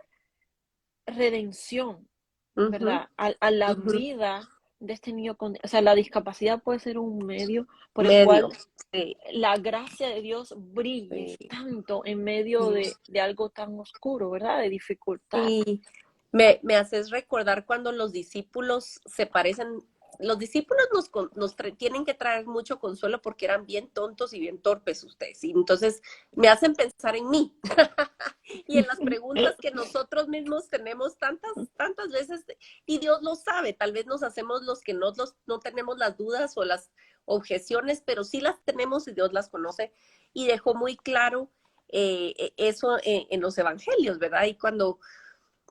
redención, ¿verdad? A la vida de este niño o sea, la discapacidad puede ser un medio por el cual Sí. la gracia de Dios brille tanto en medio de algo tan oscuro, ¿verdad? De dificultad. Sí, me haces recordar cuando los discípulos se parecen, los discípulos tienen que traer mucho consuelo porque eran bien tontos y bien torpes ustedes, y entonces me hacen pensar en mí y en las preguntas que nosotros mismos tenemos tantas veces, y Dios lo sabe, tal vez nos hacemos los que no tenemos las dudas o las objeciones, pero sí las tenemos y Dios las conoce, y dejó muy claro eso en los evangelios, ¿verdad? Y cuando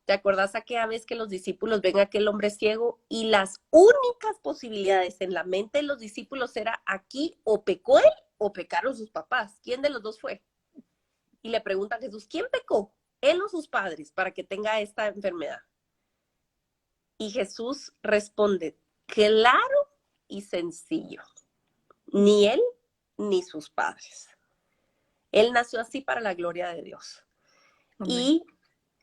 ¿te acordás aquella vez que los discípulos ven a aquel hombre ciego y las únicas posibilidades en la mente de los discípulos era aquí o pecó él o pecaron sus papás? ¿Quién de los dos fue? Y le pregunta a Jesús, ¿quién pecó? ¿Él o sus padres para que tenga esta enfermedad? Y Jesús responde, claro y sencillo, ni él ni sus padres. Él nació así para la gloria de Dios. Amén. Y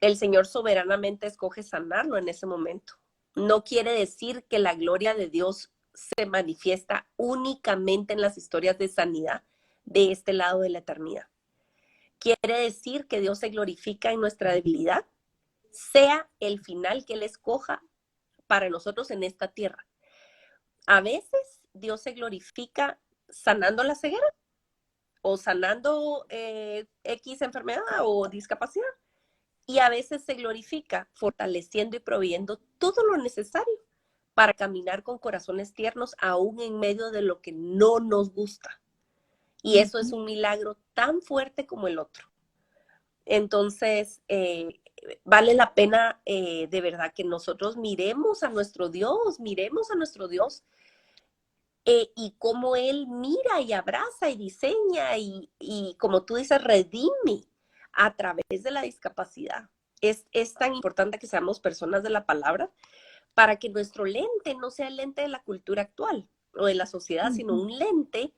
el Señor soberanamente escoge sanarlo en ese momento. No quiere decir que la gloria de Dios se manifiesta únicamente en las historias de sanidad de este lado de la eternidad. Quiere decir que Dios se glorifica en nuestra debilidad, sea el final que Él escoja para nosotros en esta tierra. A veces Dios se glorifica sanando la ceguera o sanando X enfermedad o discapacidad. Y a veces se glorifica fortaleciendo y proveyendo todo lo necesario para caminar con corazones tiernos aún en medio de lo que no nos gusta. Y eso es un milagro tan fuerte como el otro. Entonces, vale la pena de verdad que nosotros miremos a nuestro Dios y cómo Él mira y abraza y diseña y como tú dices, redime a través de la discapacidad. Es tan importante que seamos personas de la palabra para que nuestro lente no sea el lente de la cultura actual o de la sociedad, sino un lente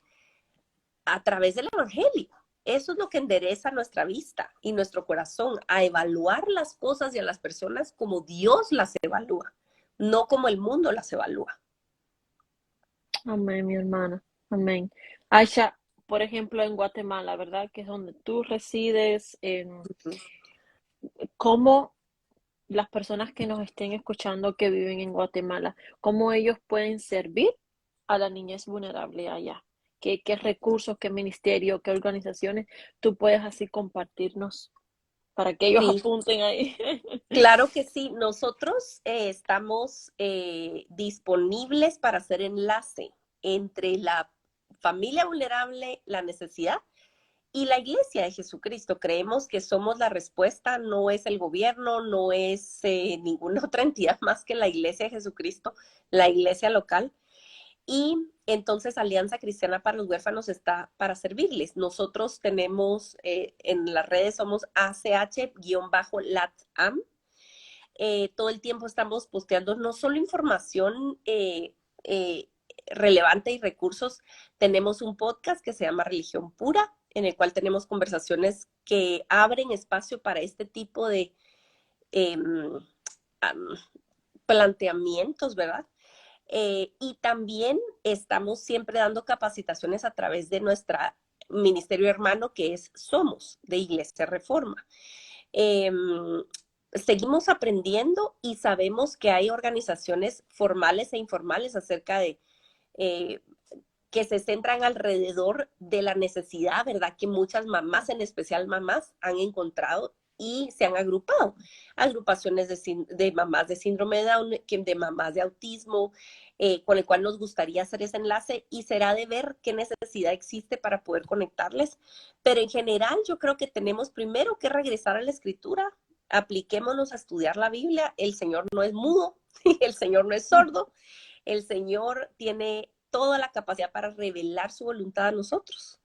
a través del evangelio. Eso es lo que endereza nuestra vista y nuestro corazón a evaluar las cosas y a las personas como Dios las evalúa, no como el mundo las evalúa. Amén, mi hermana. Amén. Aisha, por ejemplo, en Guatemala, ¿verdad? Que es donde tú resides. ¿Cómo las personas que nos estén escuchando que viven en Guatemala, cómo ellos pueden servir a la niñez vulnerable allá? ¿Qué recursos, qué ministerio, qué organizaciones tú puedes así compartirnos para que ellos Sí, apunten ahí? claro que sí. Nosotros estamos disponibles para hacer enlace entre la familia vulnerable, la necesidad y la Iglesia de Jesucristo. Creemos que somos la respuesta, no es el gobierno, no es ninguna otra entidad más que la Iglesia de Jesucristo, la iglesia local. Y entonces Alianza Cristiana para los Huérfanos está para servirles. Nosotros tenemos en las redes somos ACH-LATAM. Todo el tiempo estamos posteando no solo información relevante y recursos. Tenemos un podcast que se llama Religión Pura, en el cual tenemos conversaciones que abren espacio para este tipo de planteamientos, ¿verdad? Y también estamos siempre dando capacitaciones a través de nuestro ministerio hermano que es Somos, de Iglesia Reforma. Seguimos aprendiendo y sabemos que hay organizaciones formales e informales acerca de que se centran alrededor de la necesidad, ¿verdad? Que muchas mamás, en especial mamás, han encontrado y se han agrupado. Agrupaciones de mamás de síndrome de Down, de mamás de autismo, con el cual nos gustaría hacer ese enlace y será de ver qué necesidad existe para poder conectarles. Pero en general yo creo que tenemos primero que regresar a la escritura, apliquémonos a estudiar la Biblia. El Señor no es mudo, el Señor no es sordo, el Señor tiene toda la capacidad para revelar su voluntad a nosotros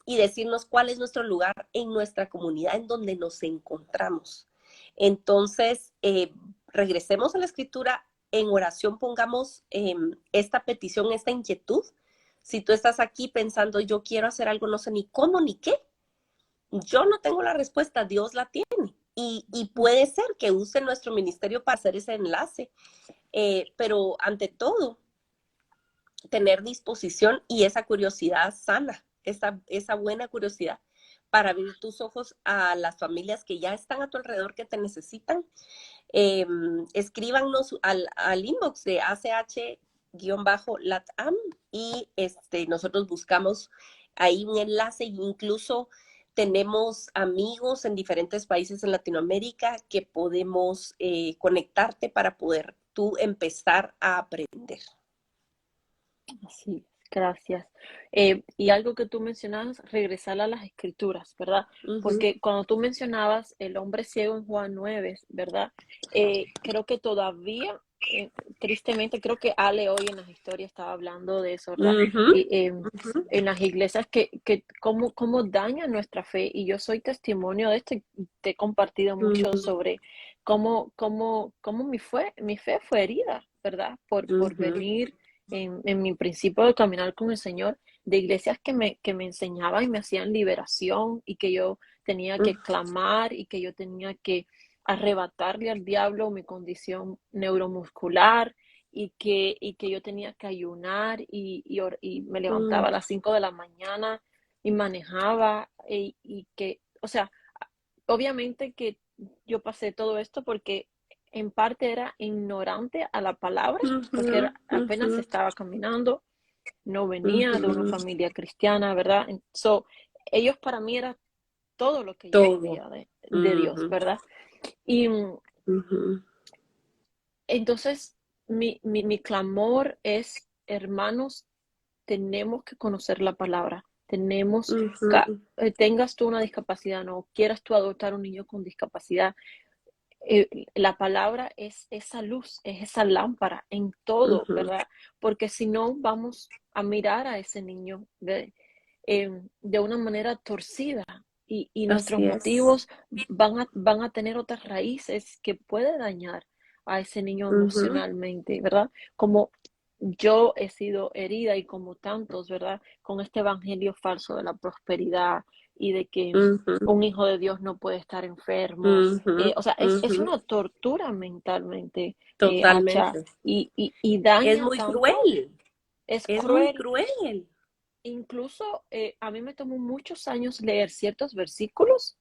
y decirnos cuál es nuestro lugar en nuestra comunidad en donde nos encontramos. Entonces, regresemos a la escritura, en oración pongamos esta petición, esta inquietud. Si tú estás aquí pensando, yo quiero hacer algo, no sé ni cómo ni qué, yo no tengo la respuesta, Dios la tiene. Y puede ser que use nuestro ministerio para hacer ese enlace. Pero ante todo, tener disposición y esa curiosidad sana, esa buena curiosidad para abrir tus ojos a las familias que ya están a tu alrededor, que te necesitan. Escríbanos al inbox de ACH-LATAM y nosotros buscamos ahí un enlace e incluso tenemos amigos en diferentes países en Latinoamérica que podemos conectarte para poder tú empezar a aprender. Sí, gracias. Y algo que tú mencionabas, regresar a las escrituras, ¿verdad? Porque cuando tú mencionabas el hombre ciego en Juan 9, ¿verdad? Creo que todavía, tristemente, creo que Ale hoy en las historias estaba hablando de eso, ¿verdad? Y, en las iglesias que cómo daña nuestra fe. Y yo soy testimonio de esto y te he compartido mucho sobre cómo mi fe fue herida, ¿verdad? Por venir en mi principio de caminar con el Señor, de iglesias que me enseñaban y me hacían liberación y que yo tenía que clamar y que yo tenía que arrebatarle al diablo mi condición neuromuscular y que yo tenía que ayunar y me levantaba a las 5 de la mañana y manejaba y que, o sea, obviamente que yo pasé todo esto porque en parte era ignorante a la palabra, porque apenas estaba caminando, no venía de una familia cristiana, ¿verdad? So, ellos para mí era todo lo que yo Todo. sabía de Dios, ¿verdad? Y entonces mi clamor es, hermanos, tenemos que conocer la palabra. Tenemos, tengas tú una discapacidad, no quieras tú adoptar un niño con discapacidad, la palabra es esa luz, es esa lámpara en todo, ¿verdad? Porque si no, vamos a mirar a ese niño de una manera torcida y nuestros Así es. motivos van a tener otras raíces que puede dañar a ese niño emocionalmente, ¿verdad? Como yo he sido herida y como tantos, ¿verdad? Con este evangelio falso de la prosperidad y de que un hijo de Dios no puede estar enfermo. O sea, es una tortura mentalmente, Acha, Totalmente. y Es daña muy tanto, cruel. es Es muy cruel. cruel. Incluso a mí me tomó muchos años leer ciertos versículos,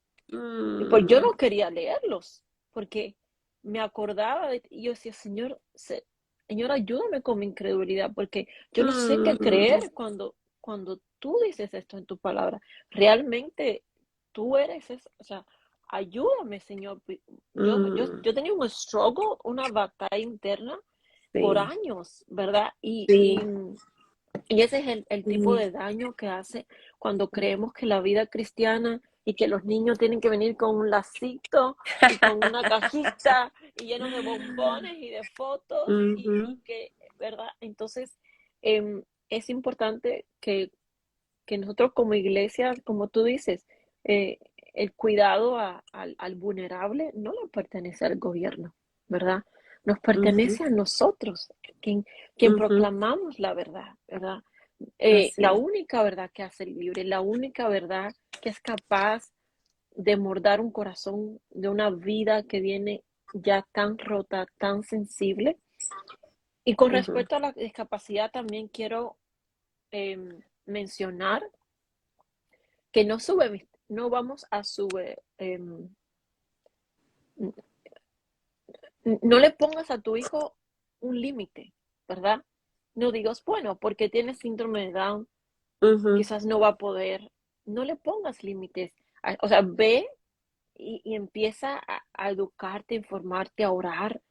y pues yo Mm, no quería leerlos, porque me acordaba y yo decía, Señor, Señor, ayúdame con mi incredulidad, porque yo no sé qué mm, creer cuando tú dices esto en tu palabra. Realmente tú eres, o sea, ayúdame, Señor. mm. Yo tenía un struggle, una batalla interna por Sí, años, ¿verdad? sí, Y ese es el tipo sí. de daño que hace cuando creemos que la vida cristiana y que los niños tienen que venir con un lacito y con una cajita y llenos de bombones y de fotos y Ujú, que, ¿verdad? Entonces, es importante que nosotros como iglesia, como tú dices, el cuidado al vulnerable no le pertenece al gobierno, ¿verdad? Nos ujú, pertenece a nosotros, quien ujú. proclamamos la verdad, ¿verdad? Así La es. única verdad que hace libre, la única verdad que es capaz de mordar un corazón de una vida que viene ya tan rota, tan sensible. Y con Ujú. respecto a la discapacidad, también quiero mencionar que no vamos a no le pongas a tu hijo un límite, ¿verdad? No digas, bueno, porque tiene síndrome de Down, Ujú, quizás no va a poder. No le pongas límites. O sea, ve y empieza a educarte, a informarte, a orar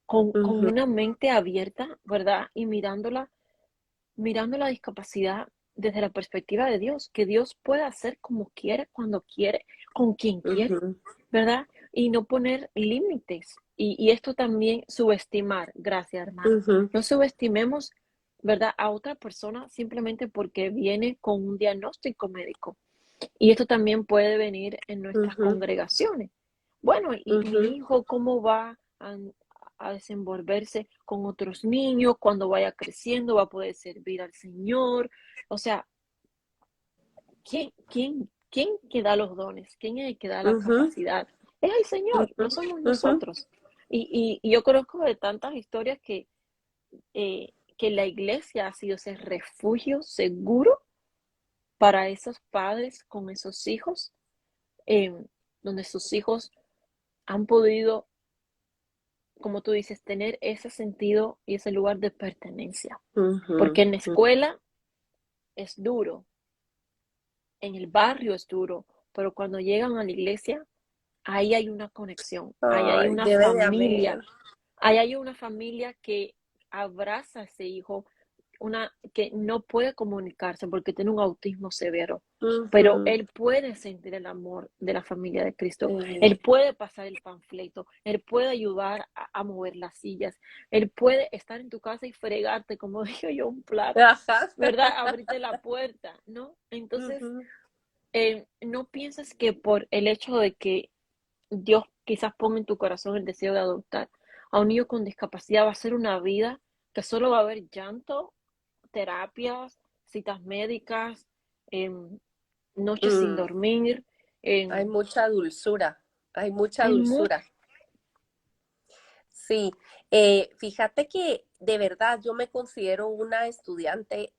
con ujú, una mente abierta, ¿verdad? Y mirando la discapacidad desde la perspectiva de Dios, que Dios puede hacer como quiere, cuando quiere, con quien quiere, ujú, ¿verdad? Y no poner límites. Y esto también subestimar, gracias hermana, ujú, no subestimemos, ¿verdad? A otra persona simplemente porque viene con un diagnóstico médico. Y esto también puede venir en nuestras ujú, congregaciones. Bueno, y ujú, mi hijo, ¿cómo va a desenvolverse con otros niños? Cuando vaya creciendo, va a poder servir al Señor. O sea, ¿quién que da los dones? ¿Quién es el que da la ujú, capacidad? Es el Señor, ujú, no somos ujú. nosotros. Y yo conozco de tantas historias que la iglesia ha sido ese refugio seguro para esos padres con esos hijos, eh, donde sus hijos han podido, como tú dices, tener ese sentido y ese lugar de pertenencia. Porque Ujú, en la ujú. escuela es duro, en el barrio es duro, pero cuando llegan a la iglesia, ahí hay una conexión, ahí hay Ay, una debe de haber. familia, ahí hay una familia que abraza a ese hijo, una que no puede comunicarse porque tiene un autismo severo, pero Ujú, él puede sentir el amor de la familia de Cristo, sí. él puede pasar el panfleto, él puede ayudar a mover las sillas, él puede estar en tu casa y fregarte, como dije yo, un plato, Ajá. ¿verdad? Abrirte la puerta, ¿no? Entonces, Ujú, no pienses que por el hecho de que Dios quizás ponga en tu corazón el deseo de adoptar a un niño con discapacidad, va a ser una vida que solo va a haber llanto, terapias, citas médicas, em, noches sin mm. dormir. Hay em, mucha dulzura, hay mucha hay mu- dulzura. Sí, fíjate que de verdad yo me considero una estudiante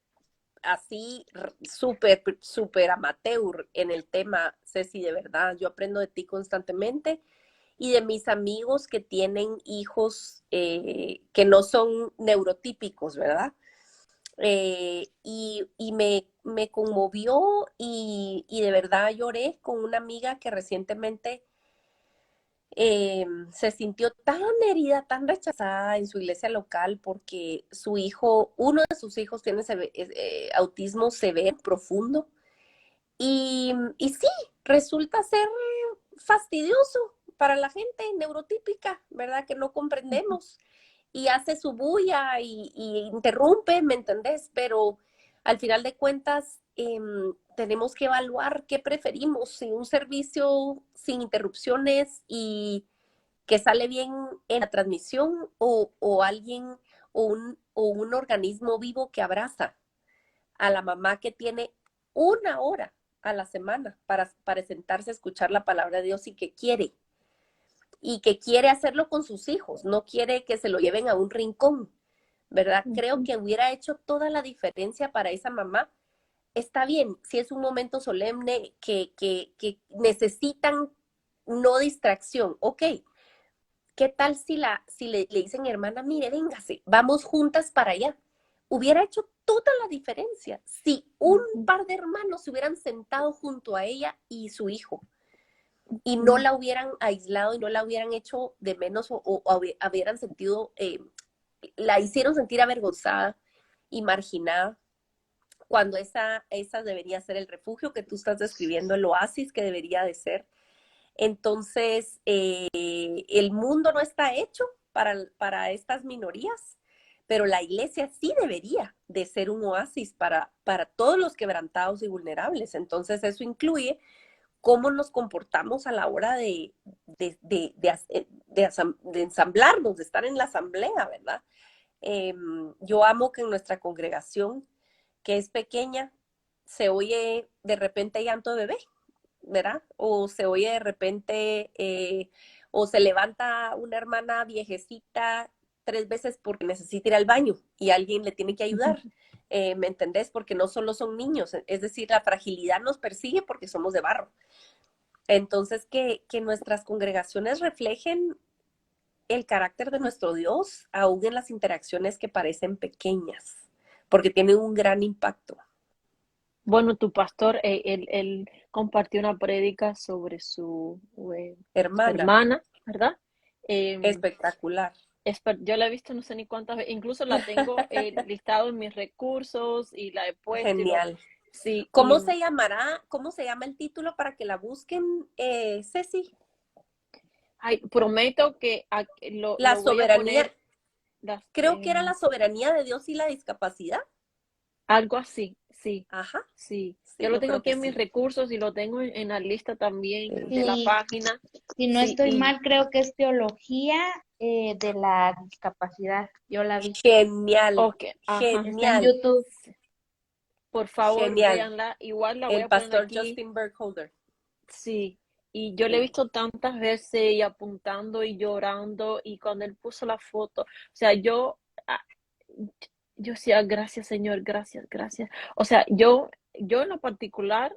así súper, súper amateur en el tema, Ceci, de verdad. Yo aprendo de ti constantemente y de mis amigos que tienen hijos que no son neurotípicos, ¿verdad? Y me conmovió y de verdad lloré con una amiga que recientemente se sintió tan herida, tan rechazada en su iglesia local porque su hijo, uno de sus hijos tiene autismo severo, profundo, y sí, resulta ser fastidioso para la gente neurotípica, ¿verdad? Que no comprendemos y hace su bulla y interrumpe, ¿me entendés? Pero al final de cuentas tenemos que evaluar qué preferimos, si un servicio sin interrupciones y que sale bien en la transmisión o alguien o un organismo vivo que abraza a la mamá que tiene una hora a la semana para sentarse a escuchar la palabra de Dios y que quiere hacerlo con sus hijos, no quiere que se lo lleven a un rincón, ¿verdad? Creo que hubiera hecho toda la diferencia para esa mamá. Está bien, si es un momento solemne que necesitan no distracción, ok. ¿Qué tal si le dicen, hermana, mire, véngase, vamos juntas para allá? Hubiera hecho toda la diferencia si un par de hermanos se hubieran sentado junto a ella y su hijo y no la hubieran aislado y no la hubieran hecho de menos o hubieran sentido, la hicieron sentir avergonzada y marginada, cuando esa debería ser el refugio que tú estás describiendo, el oasis que debería de ser. Entonces, el mundo no está hecho para estas minorías, pero la iglesia sí debería de ser un oasis para todos los quebrantados y vulnerables. Entonces, eso incluye cómo nos comportamos a la hora de ensamblarnos, de estar en la asamblea, ¿verdad? Yo amo que en nuestra congregación, que es pequeña, se oye de repente llanto de bebé, ¿verdad? O se oye de repente, o se levanta una hermana viejecita 3 veces porque necesita ir al baño y alguien le tiene que ayudar. ¿Me entendés? Porque no solo son niños, es decir, la fragilidad nos persigue porque somos de barro. Entonces, que nuestras congregaciones reflejen el carácter de nuestro Dios, aún en las interacciones que parecen pequeñas, porque tienen un gran impacto. Bueno, tu pastor, él compartió una prédica sobre su Hermana, hermana, ¿verdad? Em, espectacular. yo la he visto no sé ni cuántas veces, incluso la tengo listado en mis recursos y la he puesto Genial. sí, ¿Cómo se llamará? ¿Cómo se llama el título para que la busquen, Ceci? ay, prometo que La lo voy a soberanía, poner las, creo que era la soberanía de Dios y la discapacidad. algo así, sí, Ajá, sí. Yo sí, lo yo tengo creo aquí que en mis sí. recursos y lo tengo en la lista también de la Sí, página. si no Sí, estoy y mal, creo que es teología de la discapacidad. Yo la vi. Genial, ok, ajá. Está en genial, YouTube. Por favor, genial. véanla. Igual la voy El a poner pastor aquí. Justin Bergholder. Sí. Y yo le he Sí. visto tantas veces y apuntando y llorando y cuando él puso la foto, o sea, ah, yo decía, gracias Señor, gracias, gracias. O sea, yo en lo particular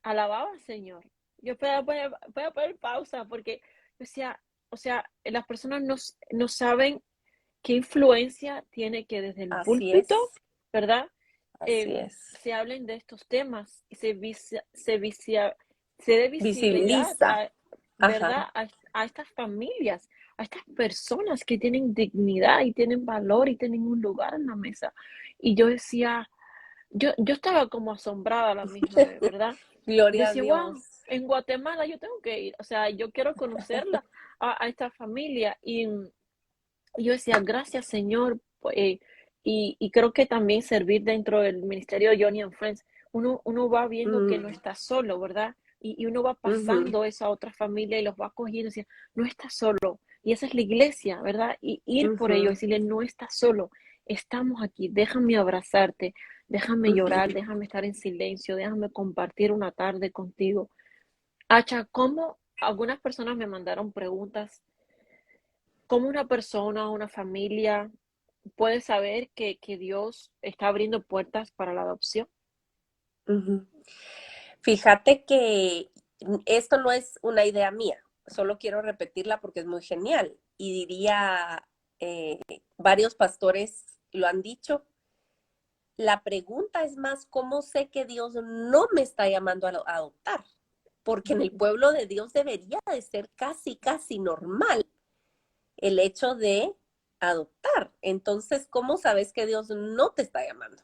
alababa al Señor. Yo voy a poner pausa porque yo decía, o sea, las personas no saben qué influencia tiene que desde el Así púlpito, es, ¿verdad? así es. Se hablen de estos temas y se dé visibilidad Visibiliza. Ajá. ¿verdad? A estas familias, a estas personas que tienen dignidad y tienen valor y tienen un lugar en la mesa. Y yo decía, yo estaba como asombrada a la misma vez, ¿verdad? Gloria a Decía, wow, Dios. en Guatemala yo tengo que ir, o sea, yo quiero conocerla a esta familia. Y yo decía, gracias Señor, y creo que también servir dentro del ministerio de Johnny and Friends, uno va viendo que no Mm, está solo, ¿verdad? Y uno va ujú, pasando eso a otra familia y los va cogiendo y decir, no estás solo. Y esa es la iglesia, ¿verdad? Y ir por ello, ujú, decirle, no estás solo, estamos aquí, déjame abrazarte, déjame llorar, ujú. déjame estar en silencio, déjame compartir una tarde contigo. Acha, ¿cómo algunas personas me mandaron preguntas? ¿cómo una persona o una familia puede saber que Dios está abriendo puertas para la adopción? Ujú. Fíjate que esto no es una idea mía, solo quiero repetirla porque es muy genial y diría, varios pastores lo han dicho. La pregunta es más, ¿cómo sé que Dios no me está llamando a adoptar? Porque en el pueblo de Dios debería de ser casi, casi normal el hecho de adoptar. Entonces, ¿cómo sabes que Dios no te está llamando?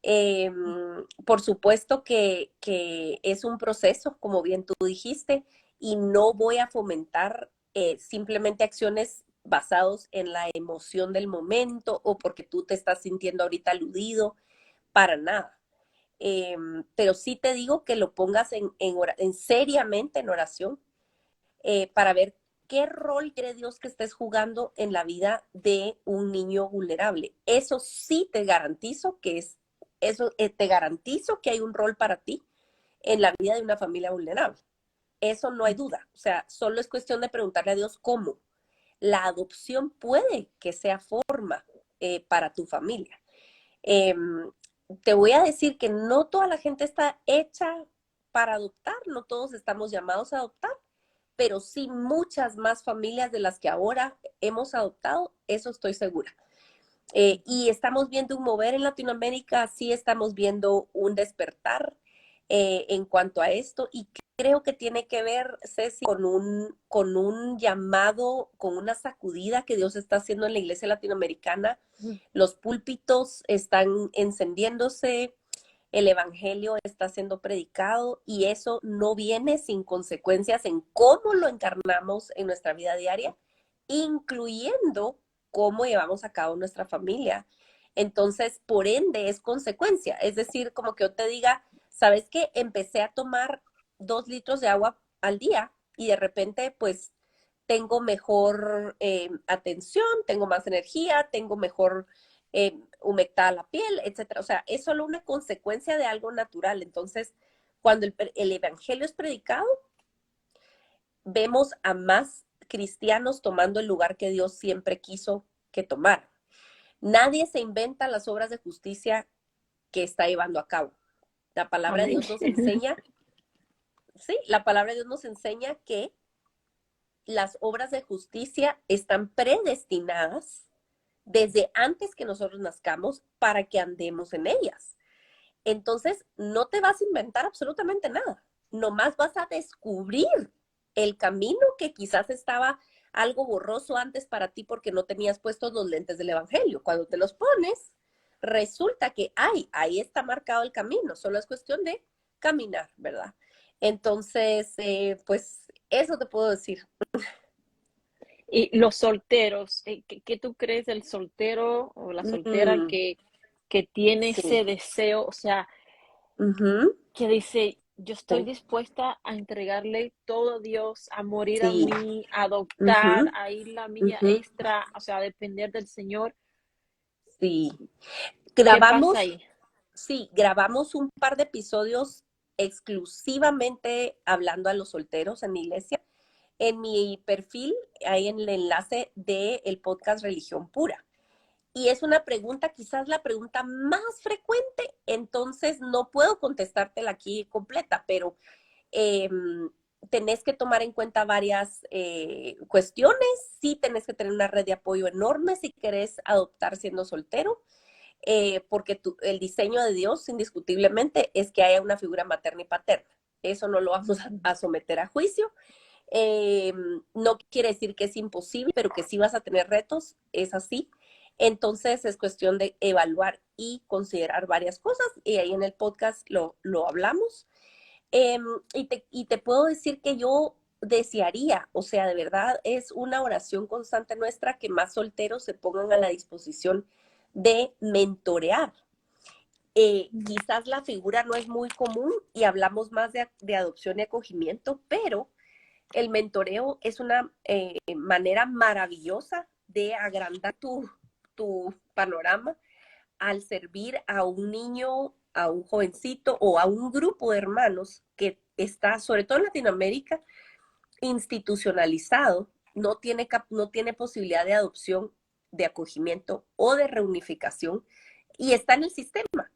Eh, por supuesto que es un proceso, como bien tú dijiste, y no voy a fomentar simplemente acciones basados en la emoción del momento o porque tú te estás sintiendo ahorita aludido, para nada. Pero sí te digo que lo pongas en seriamente en oración, para ver qué rol quiere Dios que estés jugando en la vida de un niño vulnerable. Eso sí te garantizo que es, eso te garantizo que hay un rol para ti en la vida de una familia vulnerable. Eso no hay duda. O sea, solo es cuestión de preguntarle a Dios cómo. La adopción puede que sea forma para tu familia. Eh, Te voy a decir que no toda la gente está hecha para adoptar, no todos estamos llamados a adoptar, pero sí muchas más familias de las que ahora hemos adoptado, eso estoy segura. Y estamos viendo un mover en Latinoamérica, sí estamos viendo un despertar en cuanto a esto y creo que tiene que ver, Ceci, con un llamado, con una sacudida que Dios está haciendo en la iglesia latinoamericana. Los púlpitos están encendiéndose, el evangelio está siendo predicado y eso no viene sin consecuencias en cómo lo encarnamos en nuestra vida diaria, incluyendo cómo llevamos a cabo nuestra familia. Entonces, por ende, es consecuencia. Es decir, como que yo te diga, ¿sabes qué? Empecé a tomar 2 litros de agua al día y de repente, pues, tengo mejor atención, tengo más energía, tengo mejor humectada la piel, etcétera. O sea, es solo una consecuencia de algo natural. Entonces, cuando el evangelio es predicado, vemos a más cristianos tomando el lugar que Dios siempre quiso que tomara. Nadie se inventa las obras de justicia que está llevando a cabo. La palabra de Amén. Dios nos enseña, sí, la palabra de Dios nos enseña que las obras de justicia están predestinadas desde antes que nosotros nazcamos para que andemos en ellas. Entonces, no te vas a inventar absolutamente nada, nomás vas a descubrir el camino que quizás estaba algo borroso antes para ti porque no tenías puestos los lentes del evangelio. Cuando te los pones, resulta que ahí está marcado el camino, solo es cuestión de caminar, ¿verdad? Entonces, pues eso te puedo decir. Y los solteros, ¿qué tú crees del soltero o la soltera Mm, que tiene sí. ese deseo? O sea, Ujú, que dice, yo estoy sí. dispuesta a entregarle todo a Dios, a morir a Sí. mí, a adoptar, Ujú, a ir la milla ujú, extra, o sea, a depender del Señor. sí. ¿Qué pasa Grabamos, ahí? sí, grabamos un par de episodios exclusivamente hablando a los solteros en mi iglesia. En mi perfil hay en el enlace del podcast Religión Pura. Y es una pregunta, quizás la pregunta más frecuente, entonces no puedo contestártela aquí completa, pero eh, tenés que tomar en cuenta varias cuestiones. Sí, tenés que tener una red de apoyo enorme si querés adoptar siendo soltero, porque el diseño de Dios indiscutiblemente es que haya una figura materna y paterna. Eso no lo vamos a someter a juicio. Eh, no quiere decir que es imposible, pero que sí vas a tener retos, es así. Entonces es cuestión de evaluar y considerar varias cosas y ahí en el podcast lo hablamos. Y te puedo decir que yo desearía, o sea, de verdad es una oración constante nuestra que más solteros se pongan a la disposición de mentorear. Quizás la figura no es muy común y hablamos más de adopción y acogimiento, pero el mentoreo es una manera maravillosa de agrandar tu panorama al servir a un niño, a un jovencito o a un grupo de hermanos que está, sobre todo en Latinoamérica, institucionalizado no tiene posibilidad de adopción, de acogimiento o de reunificación y está en el sistema.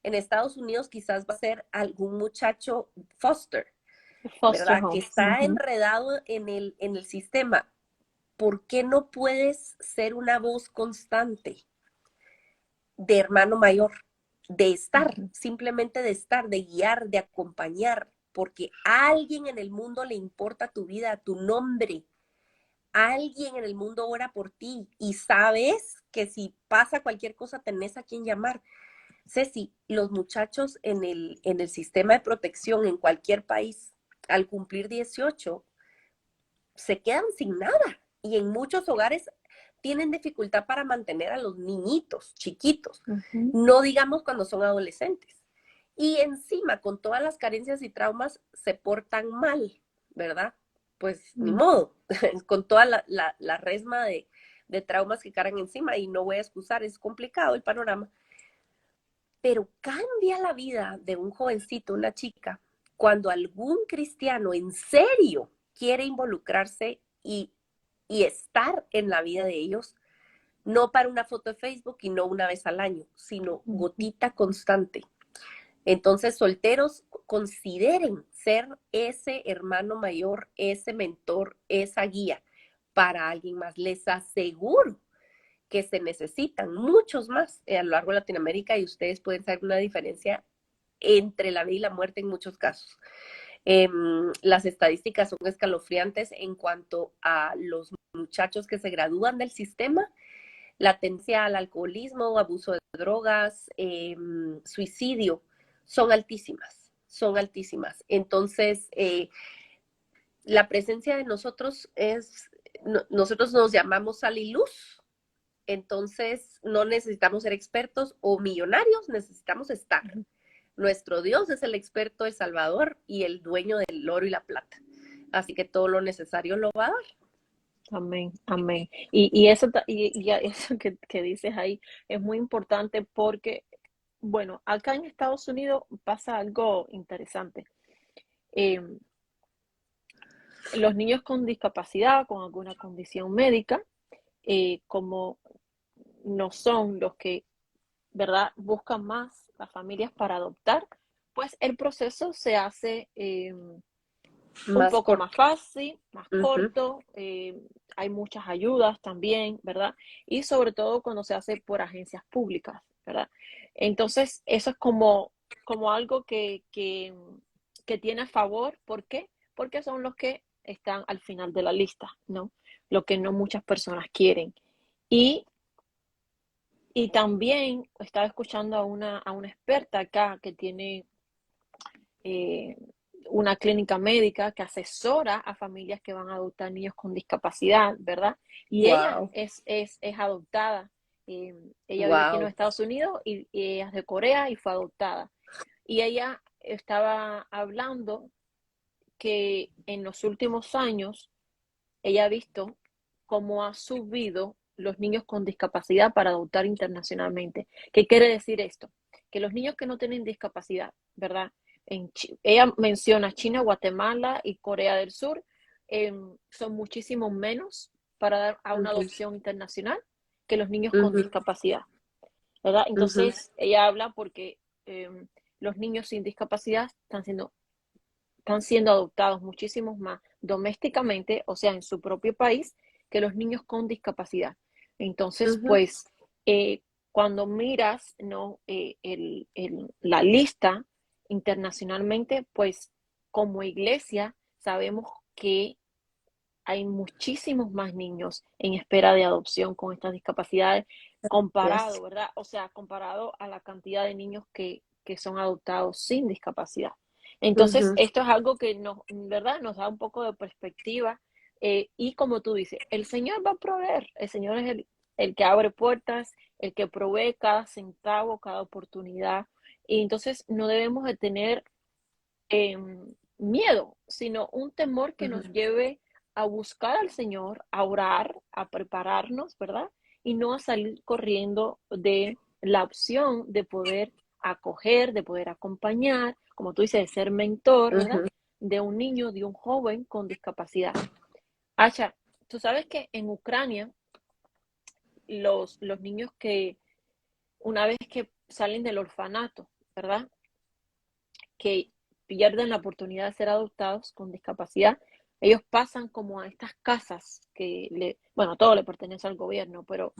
En Estados Unidos quizás va a ser algún muchacho foster, Foster ¿verdad? Que home. está enredado en el sistema. ¿Por qué no puedes ser una voz constante de hermano mayor? De estar, simplemente de estar, de guiar, de acompañar, porque a alguien en el mundo le importa tu vida, tu nombre. Alguien en el mundo ora por ti y sabes que si pasa cualquier cosa tenés a quién llamar. Ceci, los muchachos en el sistema de protección en cualquier país, al cumplir 18, se quedan sin nada y en muchos hogares tienen dificultad para mantener a los niñitos chiquitos, no digamos cuando son adolescentes. Y encima, con todas las carencias y traumas, se portan mal, ¿verdad? Pues ni modo, con toda la resma de traumas que cargan encima, y no voy a excusar, es complicado el panorama, pero cambia la vida de un jovencito, una chica, cuando algún cristiano en serio quiere involucrarse y estar en la vida de ellos, no para una foto de Facebook y no una vez al año, sino gotita constante. Entonces, solteros, consideren ser ese hermano mayor, ese mentor, esa guía para alguien más. Les aseguro que se necesitan muchos más a lo largo de Latinoamérica y ustedes pueden saber una diferencia entre la vida y la muerte en muchos casos. Las estadísticas son escalofriantes en cuanto a los muchachos que se gradúan del sistema, la tendencia al alcoholismo, abuso de drogas, suicidio, son altísimas, son altísimas. Entonces, la presencia de nosotros nosotros nos llamamos sal y luz, entonces no necesitamos ser expertos o millonarios, necesitamos estar. Nuestro Dios es el experto, el Salvador y el dueño del oro y la plata. Así que todo lo necesario lo va a dar. Amén, amén. Y eso que dices ahí es muy importante porque, bueno, acá en Estados Unidos pasa algo interesante. Los niños con discapacidad, con alguna condición médica, como no son los que, ¿verdad?, buscan más las familias para adoptar, pues el proceso se hace un poco más fácil, más corto, hay muchas ayudas también, ¿verdad? Y sobre todo cuando se hace por agencias públicas, ¿verdad? Entonces, eso es como algo que tiene a favor. ¿Por qué? Porque son los que están al final de la lista, ¿no? Lo que no muchas personas quieren. Y también estaba escuchando a una experta acá que tiene una clínica médica que asesora a familias que van a adoptar niños con discapacidad, ¿verdad? Y ella es adoptada. Ella vive aquí en los Estados Unidos y ella es de Corea y fue adoptada. Y ella estaba hablando que en los últimos años ella ha visto cómo ha subido los niños con discapacidad para adoptar internacionalmente. ¿Qué quiere decir esto? Que los niños que no tienen discapacidad, ¿verdad? Ella menciona China, Guatemala y Corea del Sur, son muchísimo menos para dar a una adopción internacional que los niños con discapacidad, ¿verdad? Entonces, ella habla porque los niños sin discapacidad están siendo adoptados muchísimos más domésticamente, o sea, en su propio país, que los niños con discapacidad. Entonces, pues, cuando miras, ¿no?, la lista internacionalmente, pues, como iglesia, sabemos que hay muchísimos más niños en espera de adopción con estas discapacidades, comparado, ¿verdad? O sea, comparado a la cantidad de niños que son adoptados sin discapacidad. Entonces, esto es algo que ¿verdad?, nos da un poco de perspectiva. Y como tú dices, el Señor va a proveer. El Señor es el que abre puertas, el que provee cada centavo, cada oportunidad. Y entonces no debemos de tener miedo, sino un temor que nos lleve a buscar al Señor, a orar, a prepararnos, ¿verdad? Y no a salir corriendo de la opción de poder acoger, de poder acompañar, como tú dices, de ser mentor, ¿verdad? De un niño, de un joven con discapacidad. Acha, tú sabes que en Ucrania los niños que una vez que salen del orfanato, ¿verdad? Que pierden la oportunidad de ser adoptados con discapacidad, ellos pasan como a estas casas bueno, todo le pertenece al gobierno, pero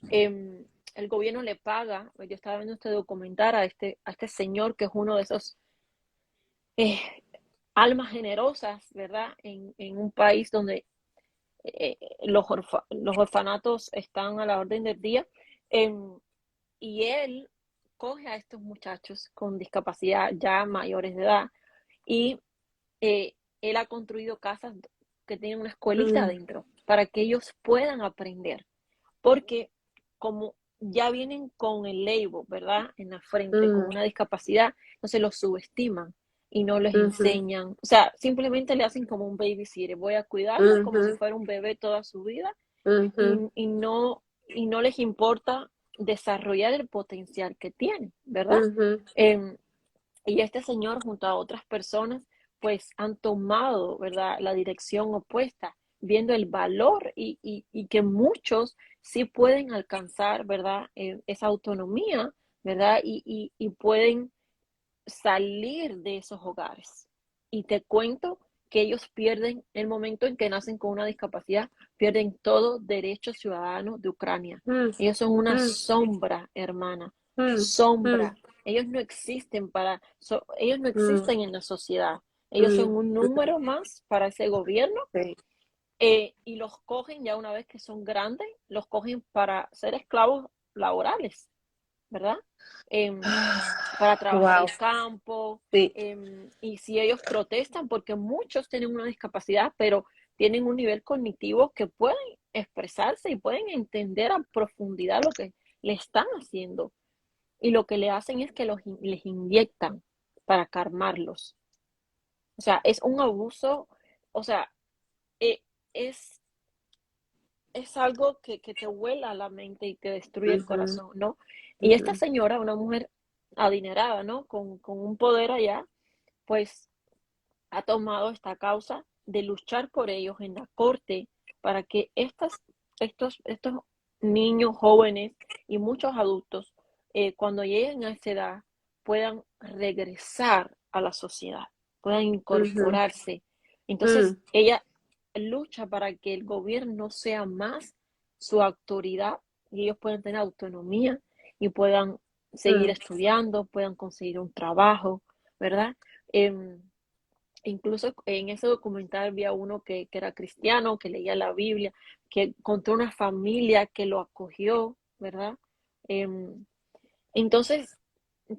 el gobierno le paga. Yo estaba viendo este documental a este señor que es uno de esos eh, almas generosas, ¿verdad? En un país donde los orfanatos están a la orden del día. Y él coge a estos muchachos con discapacidad ya mayores de edad y él ha construido casas que tienen una escuelita Mm, adentro para que ellos puedan aprender, porque como ya vienen con el label, ¿verdad? En la frente, con mm, una discapacidad, entonces los subestiman y no les ujú, enseñan, o sea, simplemente le hacen como un babysitter, voy a cuidarlo como si ujú, fuera un bebé toda su vida ujú, y no les importa desarrollar el potencial que tienen, ¿verdad? ujú, Em, y este señor junto a otras personas pues han tomado, ¿verdad?, la dirección opuesta, viendo el valor y que muchos sí pueden alcanzar, ¿verdad?, esa autonomía, ¿verdad? Y pueden salir de esos hogares. Y te cuento que ellos pierden el momento en que nacen con una discapacidad, pierden todo derecho ciudadano de Ucrania. mm, Ellos son una mm, sombra, hermana, mm, mm, sombra. Ellos no existen ellos no mm, existen en la sociedad. Ellos mm, son un mm, número más para ese gobierno sí. y los cogen ya una vez que son grandes, los cogen para ser esclavos laborales, ¿verdad? Em, para trabajar Wow, el campo, sí. y si ellos protestan, porque muchos tienen una discapacidad, pero tienen un nivel cognitivo que pueden expresarse y pueden entender a profundidad lo que le están haciendo. Y lo que le hacen es que les inyectan para calmarlos. O sea, es un abuso, o sea, eh, es, es algo que te vuela la mente y te destruye el Ujú, corazón, ¿no? Y esta ujú, señora, una mujer adinerada, ¿no? Con un poder allá, pues ha tomado esta causa de luchar por ellos en la corte para que estos niños, jóvenes y muchos adultos, cuando lleguen a esa edad, puedan regresar a la sociedad, puedan ujú, incorporarse. Entonces, mm, ella lucha para que el gobierno sea más su autoridad y ellos puedan tener autonomía y puedan seguir mm, estudiando, puedan conseguir un trabajo, ¿verdad? Em, Incluso en ese documental había uno que era cristiano, que leía la Biblia, que contó una familia que lo acogió, ¿verdad? Em, entonces,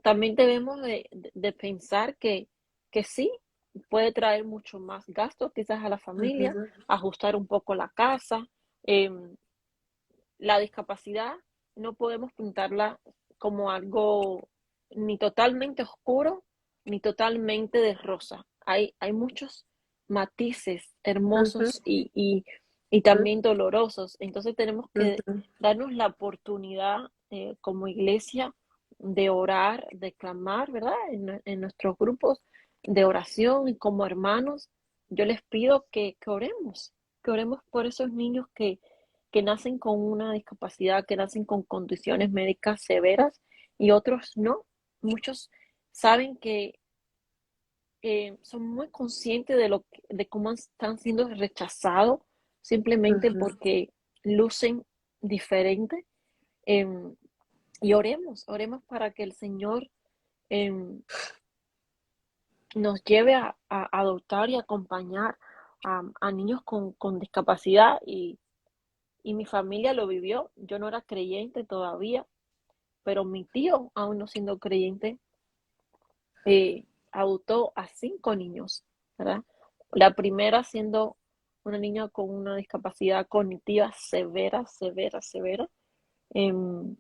también debemos de pensar que sí, puede traer mucho más gasto quizás a la familia, ujú, ajustar un poco la casa. em, la discapacidad no podemos pintarla como algo ni totalmente oscuro ni totalmente de rosa. Hay muchos matices ujú, hermosos y también dolorosos. Entonces tenemos que ujú, darnos la oportunidad como iglesia de orar, de clamar, ¿verdad? En nuestros grupos de oración y como hermanos, yo les pido que oremos por esos niños que nacen con una discapacidad, que nacen con condiciones médicas severas y otros no. Muchos saben que son muy conscientes de cómo están siendo rechazados simplemente ujú, porque lucen diferente. em, y oremos para que el Señor nos lleve a adoptar y acompañar a niños con discapacidad y mi familia lo vivió. Yo no era creyente todavía, pero mi tío, aún no siendo creyente, adoptó a 5 niños, ¿verdad? La primera siendo una niña con una discapacidad cognitiva severa, severa, severa, em,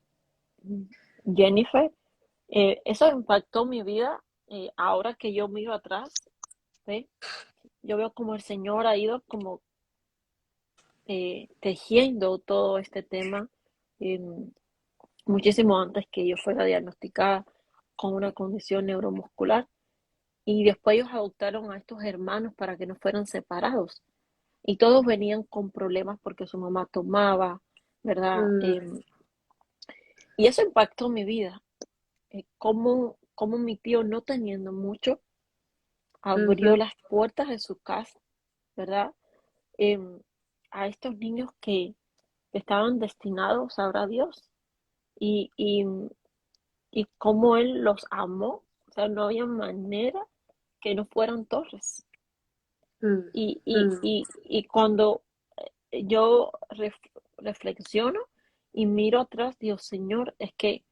Jennifer. Eso impactó mi vida. Ahora que yo miro atrás, ¿ve? Yo veo como el Señor ha ido como tejiendo todo este tema muchísimo antes que yo fuera diagnosticada con una condición neuromuscular. Y después ellos adoptaron a estos hermanos para que no fueran separados. y todos venían con problemas porque su mamá tomaba, ¿verdad? Mm, Y eso impactó mi vida. Cómo mi tío, no teniendo mucho, abrió ujú, las puertas de su casa, ¿verdad? Em, a estos niños que estaban destinados, sabrá Dios, y, y, y cómo él los amó. O sea, no había manera que no fueran Torres. mm, mm, Y cuando yo reflexiono y miro atrás, Dios Señor, es que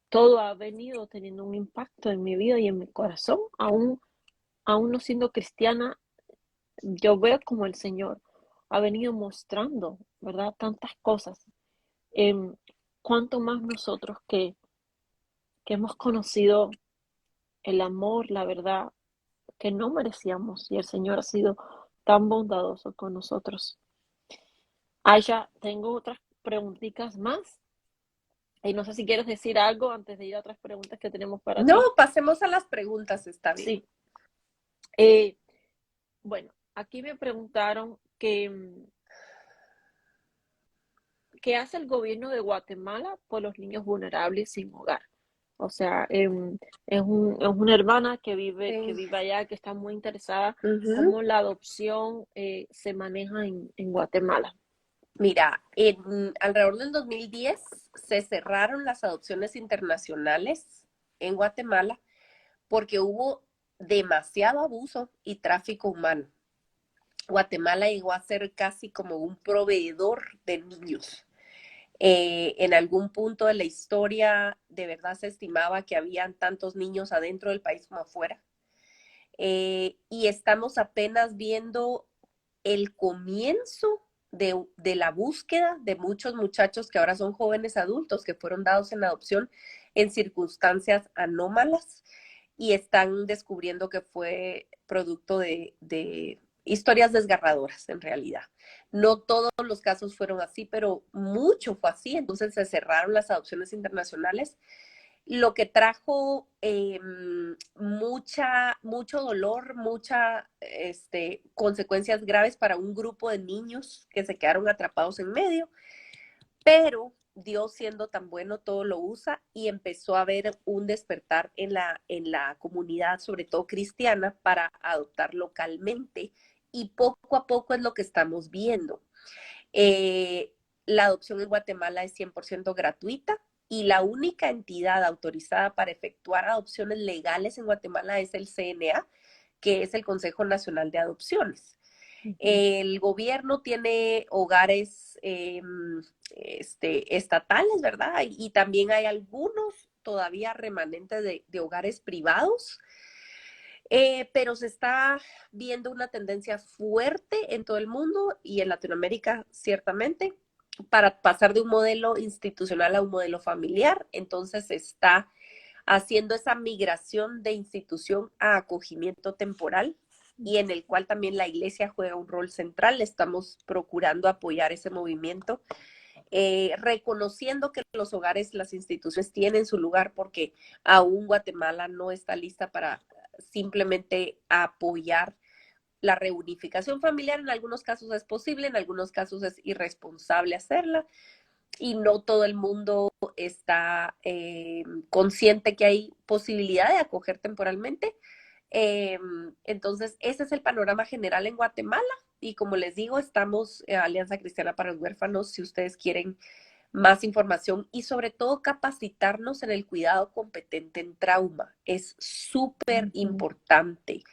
todo ha venido teniendo un impacto en mi vida y en mi corazón, aún no siendo cristiana. Yo veo como el Señor ha venido mostrando, ¿verdad? Tantas cosas. Em, Cuánto más nosotros que hemos conocido el amor, la verdad, que no merecíamos, y el Señor ha sido tan bondadoso con nosotros. Aisha, tengo otras preguntitas más. Y no sé si quieres decir algo antes de ir a otras preguntas que tenemos para No, ti. pasemos a las preguntas, está bien. Sí. Eh, bueno, aquí me preguntaron qué hace el gobierno de Guatemala por los niños vulnerables sin hogar. O sea, es una hermana que Sí. vive allá, que está muy interesada Ujú. cómo la adopción se maneja en Guatemala. Mira, alrededor del 2010 se cerraron las adopciones internacionales en Guatemala porque hubo demasiado abuso y tráfico humano. Guatemala llegó a ser casi como un proveedor de niños. En algún punto de la historia, de verdad se estimaba que habían tantos niños adentro del país como afuera. Y estamos apenas viendo el comienzo de la búsqueda de muchos muchachos que ahora son jóvenes adultos que fueron dados en adopción en circunstancias anómalas y están descubriendo que fue producto de historias desgarradoras en realidad. No todos los casos fueron así, pero mucho fue así, entonces se cerraron las adopciones internacionales, lo que trajo mucho dolor, muchas consecuencias graves para un grupo de niños que se quedaron atrapados en medio, pero Dios siendo tan bueno todo lo usa y empezó a haber un despertar en la comunidad, sobre todo cristiana, para adoptar localmente y poco a poco es lo que estamos viendo. Eh, la adopción en Guatemala es 100% gratuita y la única entidad autorizada para efectuar adopciones legales en Guatemala es el CNA, que es el Consejo Nacional de Adopciones. Ujú. El gobierno tiene hogares estatales, ¿verdad? Y también hay algunos todavía remanentes de hogares privados, pero se está viendo una tendencia fuerte en todo el mundo y en Latinoamérica ciertamente para pasar de un modelo institucional a un modelo familiar. Entonces se está haciendo esa migración de institución a acogimiento temporal y en el cual también la iglesia juega un rol central. Estamos procurando apoyar ese movimiento, reconociendo que los hogares, las instituciones tienen su lugar porque aún Guatemala no está lista para simplemente apoyar la reunificación familiar. En algunos casos es posible, en algunos casos es irresponsable hacerla y no todo el mundo está consciente que hay posibilidad de acoger temporalmente. Entonces, ese es el panorama general en Guatemala y como les digo, estamos Alianza Cristiana para los Huérfanos, si ustedes quieren más información y sobre todo capacitarnos en el cuidado competente en trauma. Es súper Ujú. importante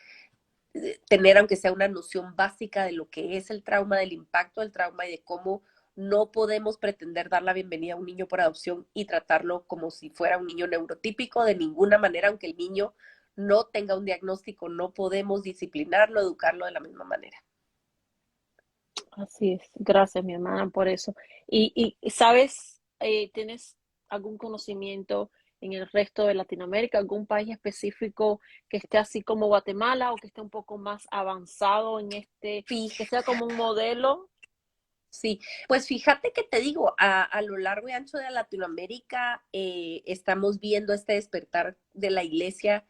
tener, aunque sea una noción básica de lo que es el trauma, del impacto del trauma y de cómo no podemos pretender dar la bienvenida a un niño por adopción y tratarlo como si fuera un niño neurotípico de ninguna manera, aunque el niño no tenga un diagnóstico, no podemos disciplinarlo, educarlo de la misma manera. Así es. Gracias, mi hermana, por eso. ¿Sabes, tienes algún conocimiento en el resto de Latinoamérica, algún país específico que esté así como Guatemala o que esté un poco más avanzado en que sea como un modelo? Sí, pues fíjate que te digo, a lo largo y ancho de Latinoamérica estamos viendo este despertar de la iglesia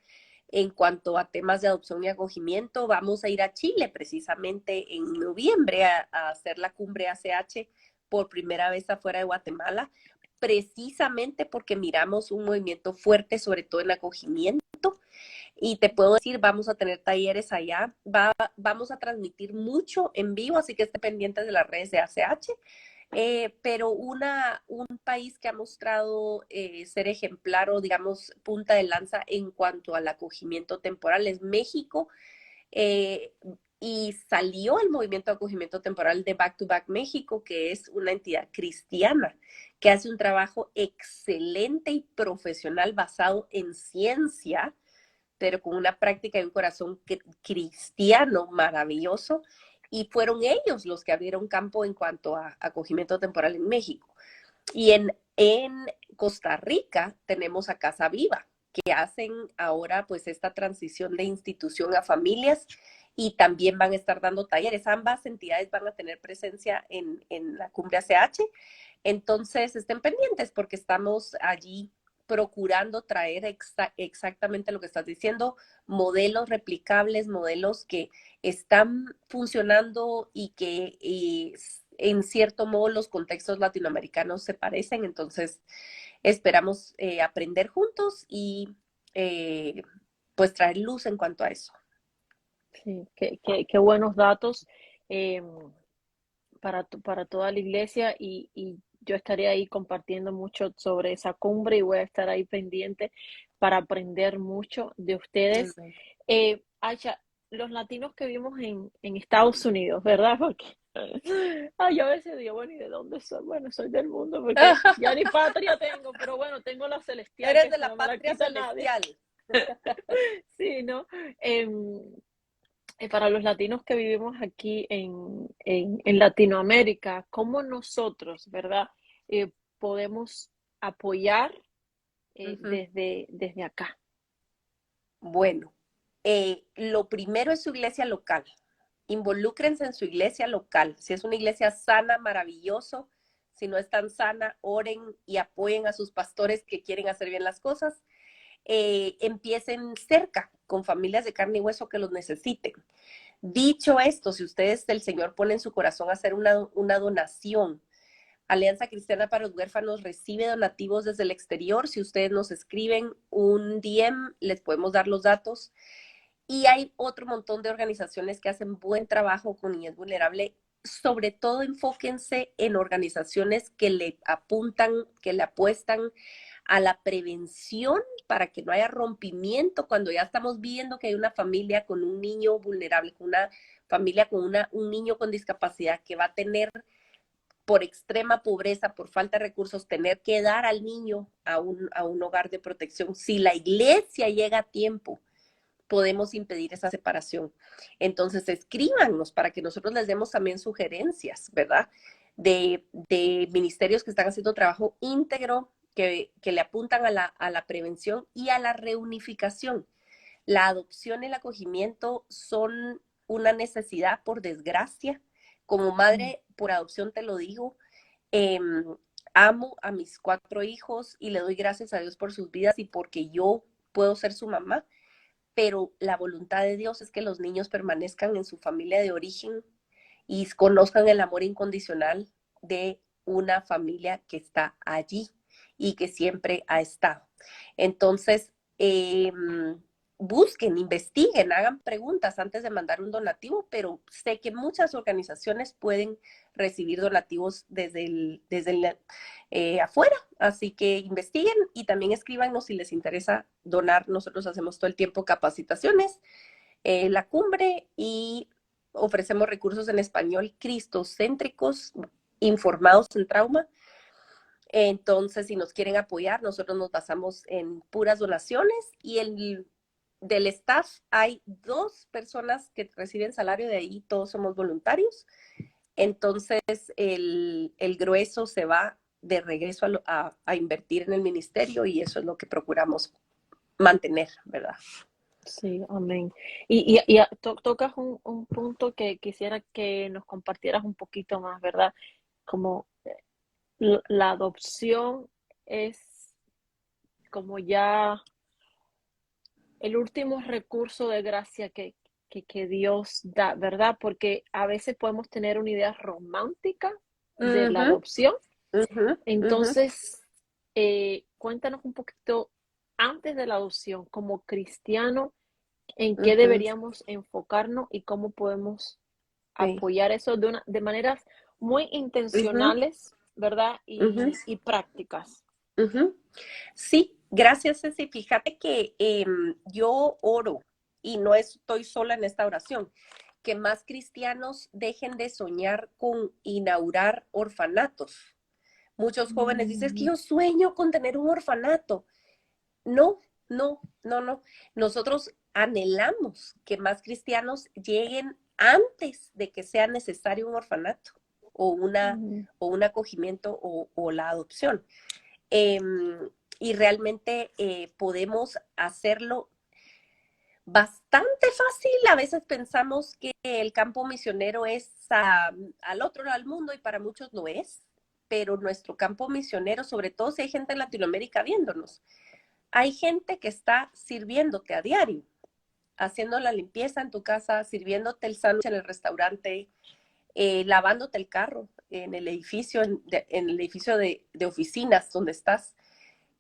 en cuanto a temas de adopción y acogimiento. Vamos a ir a Chile precisamente en noviembre a hacer la cumbre ACH por primera vez afuera de Guatemala, precisamente porque miramos un movimiento fuerte, sobre todo en acogimiento. Y te puedo decir, vamos a tener talleres allá, vamos a transmitir mucho en vivo, así que esté pendientes de las redes de ACH. Pero un país que ha mostrado ser ejemplar o, digamos, punta de lanza en cuanto al acogimiento temporal es México. eh, y salió el movimiento de acogimiento temporal de Back to Back México, que es una entidad cristiana que hace un trabajo excelente y profesional basado en ciencia, pero con una práctica y un corazón cristiano maravilloso. Y fueron ellos los que abrieron campo en cuanto a acogimiento temporal en México. Y en Costa Rica tenemos a Casa Viva, que hacen ahora pues esta transición de institución a familias y también van a estar dando talleres. Ambas entidades van a tener presencia en la cumbre ACH. Entonces estén pendientes porque estamos allí procurando traer exactamente lo que estás diciendo, modelos replicables, modelos que están funcionando y que en cierto modo los contextos latinoamericanos se parecen. Entonces esperamos aprender juntos y pues traer luz en cuanto a eso. Sí, qué buenos datos eh, para toda la iglesia y yo estaré ahí compartiendo mucho sobre esa cumbre y voy a estar ahí pendiente para aprender mucho de ustedes. Aisha, los latinos que vivimos en Estados Unidos, ¿verdad? Porque ay, yo a veces digo, bueno, ¿y de dónde soy? Bueno, soy del mundo porque ya ni patria tengo, pero bueno, tengo la celestial, que Eres de esa la no me la patria quita nadie. celestial. Sí, ¿no? Para los latinos que vivimos aquí en Latinoamérica, ¿cómo nosotros, verdad, podemos apoyar desde acá? Bueno, lo primero es su iglesia local. Involúcrense en su iglesia local. Si es una iglesia sana, maravilloso. Si no es tan sana, oren y apoyen a sus pastores que quieren hacer bien las cosas. Empiecen cerca, con familias de carne y hueso que los necesiten. Dicho esto, si ustedes del Señor ponen su corazón a hacer una donación, Alianza Cristiana para los Huérfanos recibe donativos desde el exterior. Si ustedes nos escriben un DM, les podemos dar los datos. Y hay otro montón de organizaciones que hacen buen trabajo con niñez vulnerable. Sobre todo enfóquense en organizaciones que le apuntan, que le apuestan a la prevención para que no haya rompimiento cuando ya estamos viendo que hay una familia con un niño vulnerable, con una familia con un niño con discapacidad que va a tener por extrema pobreza, por falta de recursos, tener que dar al niño a un hogar de protección. Si la iglesia llega a tiempo, podemos impedir esa separación. Entonces, escríbanos para que nosotros les demos también sugerencias, ¿verdad? De ministerios que están haciendo trabajo íntegro, que le apuntan a la prevención y a la reunificación. La adopción y el acogimiento son una necesidad, por desgracia. Como madre por adopción te lo digo, eh, amo a mis 4 hijos y le doy gracias a Dios por sus vidas y porque yo puedo ser su mamá, pero la voluntad de Dios es que los niños permanezcan en su familia de origen y conozcan el amor incondicional de una familia que está allí y que siempre ha estado. Entonces, busquen, investiguen, hagan preguntas antes de mandar un donativo, pero sé que muchas organizaciones pueden recibir donativos desde afuera, así que investiguen y también escríbanos si les interesa donar. Nosotros hacemos todo el tiempo capacitaciones, la cumbre y ofrecemos recursos en español cristocéntricos, informados en trauma. Entonces, si nos quieren apoyar, nosotros nos basamos en puras donaciones y del staff hay 2 personas que reciben salario, de ahí todos somos voluntarios. Entonces, el grueso se va de regreso a invertir en el ministerio y eso es lo que procuramos mantener, ¿verdad? Sí, amén. Y tocas un punto que quisiera que nos compartieras un poquito más, ¿verdad? Como la adopción es como ya el último recurso de gracia que Dios da, ¿verdad? Porque a veces podemos tener una idea romántica de la Ujú, adopción. ujú, ujú. Entonces, cuéntanos un poquito antes de la adopción, como cristiano, en qué Ujú, deberíamos enfocarnos y cómo podemos sí. apoyar eso de maneras muy Ujú, intencionales, ¿verdad? ujú, Y prácticas. ujú. Sí, gracias, Ceci. Fíjate que yo oro y no estoy sola en esta oración, que más cristianos dejen de soñar con inaugurar orfanatos. Muchos jóvenes dicen, es que Mm, yo sueño con tener un orfanato. No, no, no, no. Nosotros anhelamos que más cristianos lleguen antes de que sea necesario un orfanato o, una, mm, o un acogimiento o la adopción. Eh, y realmente podemos hacerlo bastante fácil. A veces pensamos que el campo misionero es al otro lado del mundo y para muchos lo es, pero nuestro campo misionero, sobre todo si hay gente en Latinoamérica viéndonos, hay gente que está sirviéndote a diario, haciendo la limpieza en tu casa, sirviéndote el sándwich en el restaurante, lavándote el carro en el edificio de oficinas donde estás,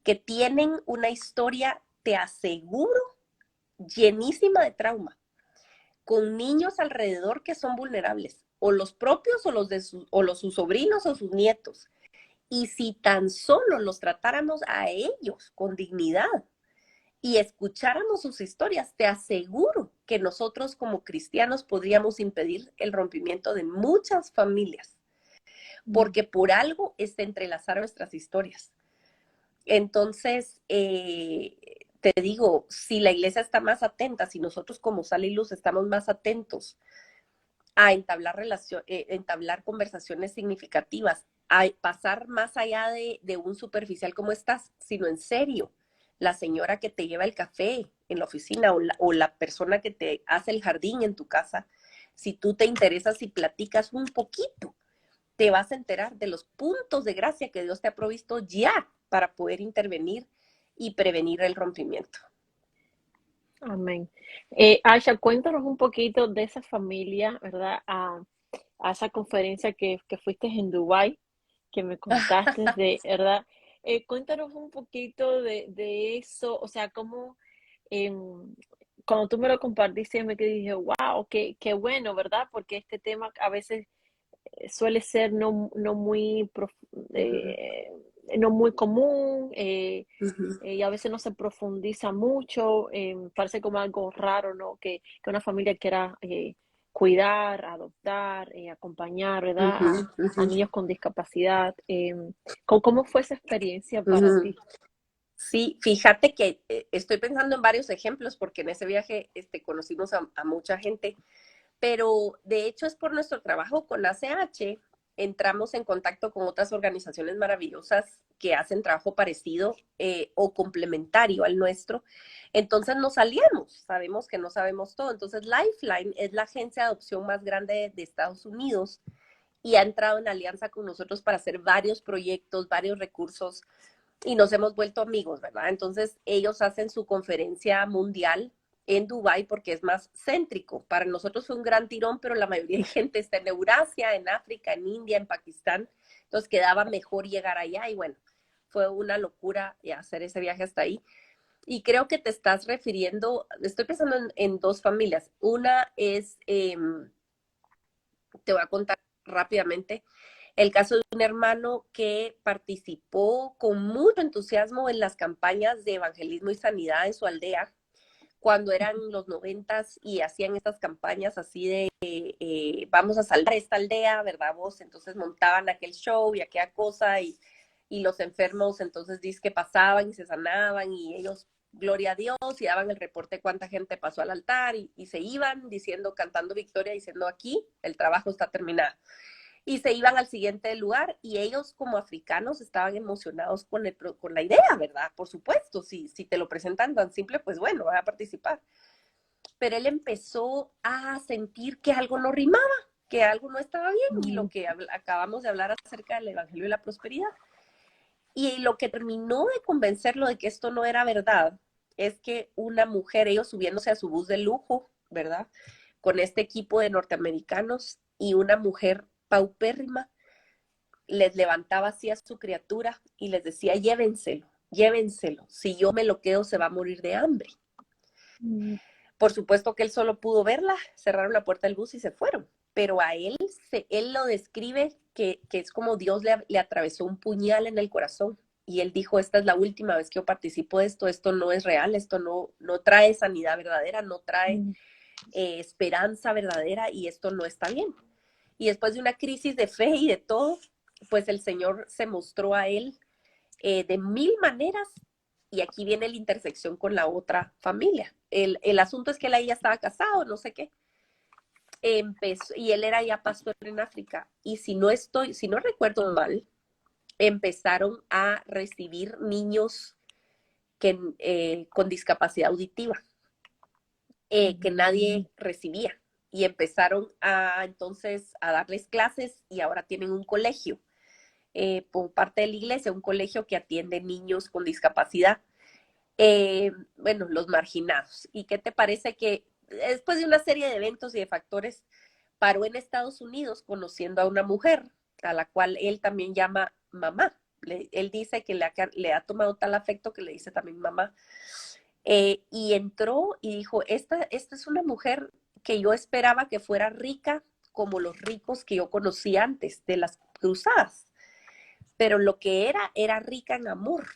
que tienen una historia, te aseguro, llenísima de trauma, con niños alrededor que son vulnerables, o los propios o sus sobrinos o sus nietos. Y si tan solo los tratáramos a ellos con dignidad y escucháramos sus historias, te aseguro que nosotros como cristianos podríamos impedir el rompimiento de muchas familias, mm. porque por algo es entrelazar nuestras historias. Entonces, te digo, si la iglesia está más atenta, si nosotros como Sal y Luz estamos más atentos a entablar conversaciones significativas, a pasar más allá de un superficial como estás, sino en serio, la señora que te lleva el café en la oficina o la persona que te hace el jardín en tu casa, si tú te interesas y platicas un poquito, te vas a enterar de los puntos de gracia que Dios te ha provisto ya para poder intervenir y prevenir el rompimiento. Amén. Aisha, cuéntanos un poquito de esa familia, ¿verdad? A esa conferencia que fuiste en Dubái, que me contaste de, ¿verdad? Cuéntanos un poquito de eso, o sea, cómo, em, cuando tú me lo compartiste, me quedé dije, wow, qué bueno, ¿verdad? Porque este tema a veces suele ser no muy, Ujú, eh, no muy común, ujú, y a veces no se profundiza mucho, parece como algo raro, ¿no? Que una familia quiera cuidar, adoptar, acompañar, ¿verdad? ujú, A ujú, niños con discapacidad. ¿Cómo fue esa experiencia para ujú. ti? Sí, fíjate que estoy pensando en varios ejemplos porque en ese viaje conocimos a mucha gente, pero de hecho es por nuestro trabajo con ACH, entramos en contacto con otras organizaciones maravillosas que hacen trabajo parecido o complementario al nuestro. Entonces nos aliamos, sabemos que no sabemos todo. Entonces Lifeline es la agencia de adopción más grande de Estados Unidos y ha entrado en alianza con nosotros para hacer varios proyectos, varios recursos y nos hemos vuelto amigos, ¿verdad? Entonces ellos hacen su conferencia mundial en Dubái porque es más céntrico. Para nosotros fue un gran tirón, pero la mayoría de gente está en Eurasia, en África, en India, en Pakistán. Entonces quedaba mejor llegar allá y bueno, fue una locura hacer ese viaje hasta ahí. Y creo que te estás refiriendo, estoy pensando en dos familias. Una es, te voy a contar rápidamente, el caso de un hermano que participó con mucho entusiasmo en las campañas de evangelismo y sanidad en su aldea cuando eran los 90 y hacían estas campañas así de vamos a salvar esta aldea, ¿verdad vos? Entonces montaban aquel show y aquella cosa y los enfermos entonces dice que pasaban y se sanaban y ellos, gloria a Dios, y daban el reporte de cuánta gente pasó al altar y se iban diciendo, cantando victoria, diciendo aquí el trabajo está terminado y se iban al siguiente lugar y ellos como africanos estaban emocionados con la idea, ¿verdad? Por supuesto, si te lo presentan tan simple, pues bueno, va a participar. Pero él empezó a sentir que algo no rimaba, que algo no estaba bien y lo Mm, que acabamos de hablar acerca del Evangelio y la prosperidad. Y lo que terminó de convencerlo de que esto no era verdad es que una mujer, ellos subiéndose a su bus de lujo, ¿verdad? Con este equipo de norteamericanos, y una mujer paupérrima les levantaba así a su criatura y les decía, llévenselo, llévenselo, si yo me lo quedo se va a morir de hambre. Mm. Por supuesto que él solo pudo verla, cerraron la puerta del bus y se fueron, pero a él, él lo describe que es como Dios le atravesó un puñal en el corazón, y él dijo, esta es la última vez que yo participo de esto no es real, esto no trae sanidad verdadera, no trae Mm. esperanza verdadera, y esto no está bien. Y después de una crisis de fe y de todo, pues el Señor se mostró a él de mil maneras, y aquí viene la intersección con la otra familia. El asunto es que él ahí ya estaba casado, no sé qué, empezó, y él era ya pastor en África, y si no recuerdo mal, empezaron a recibir niños con discapacidad auditiva, que nadie recibía, y empezaron entonces a darles clases, y ahora tienen un colegio por parte de la iglesia, un colegio que atiende niños con discapacidad, bueno, los marginados. ¿Y qué te parece que después de una serie de eventos y de factores, paró en Estados Unidos conociendo a una mujer a la cual él también llama mamá? Él dice que le ha tomado tal afecto que le dice también mamá. Y entró y dijo, esta es una mujer que yo esperaba que fuera rica como los ricos que yo conocí antes de las cruzadas, pero lo que era rica en amor,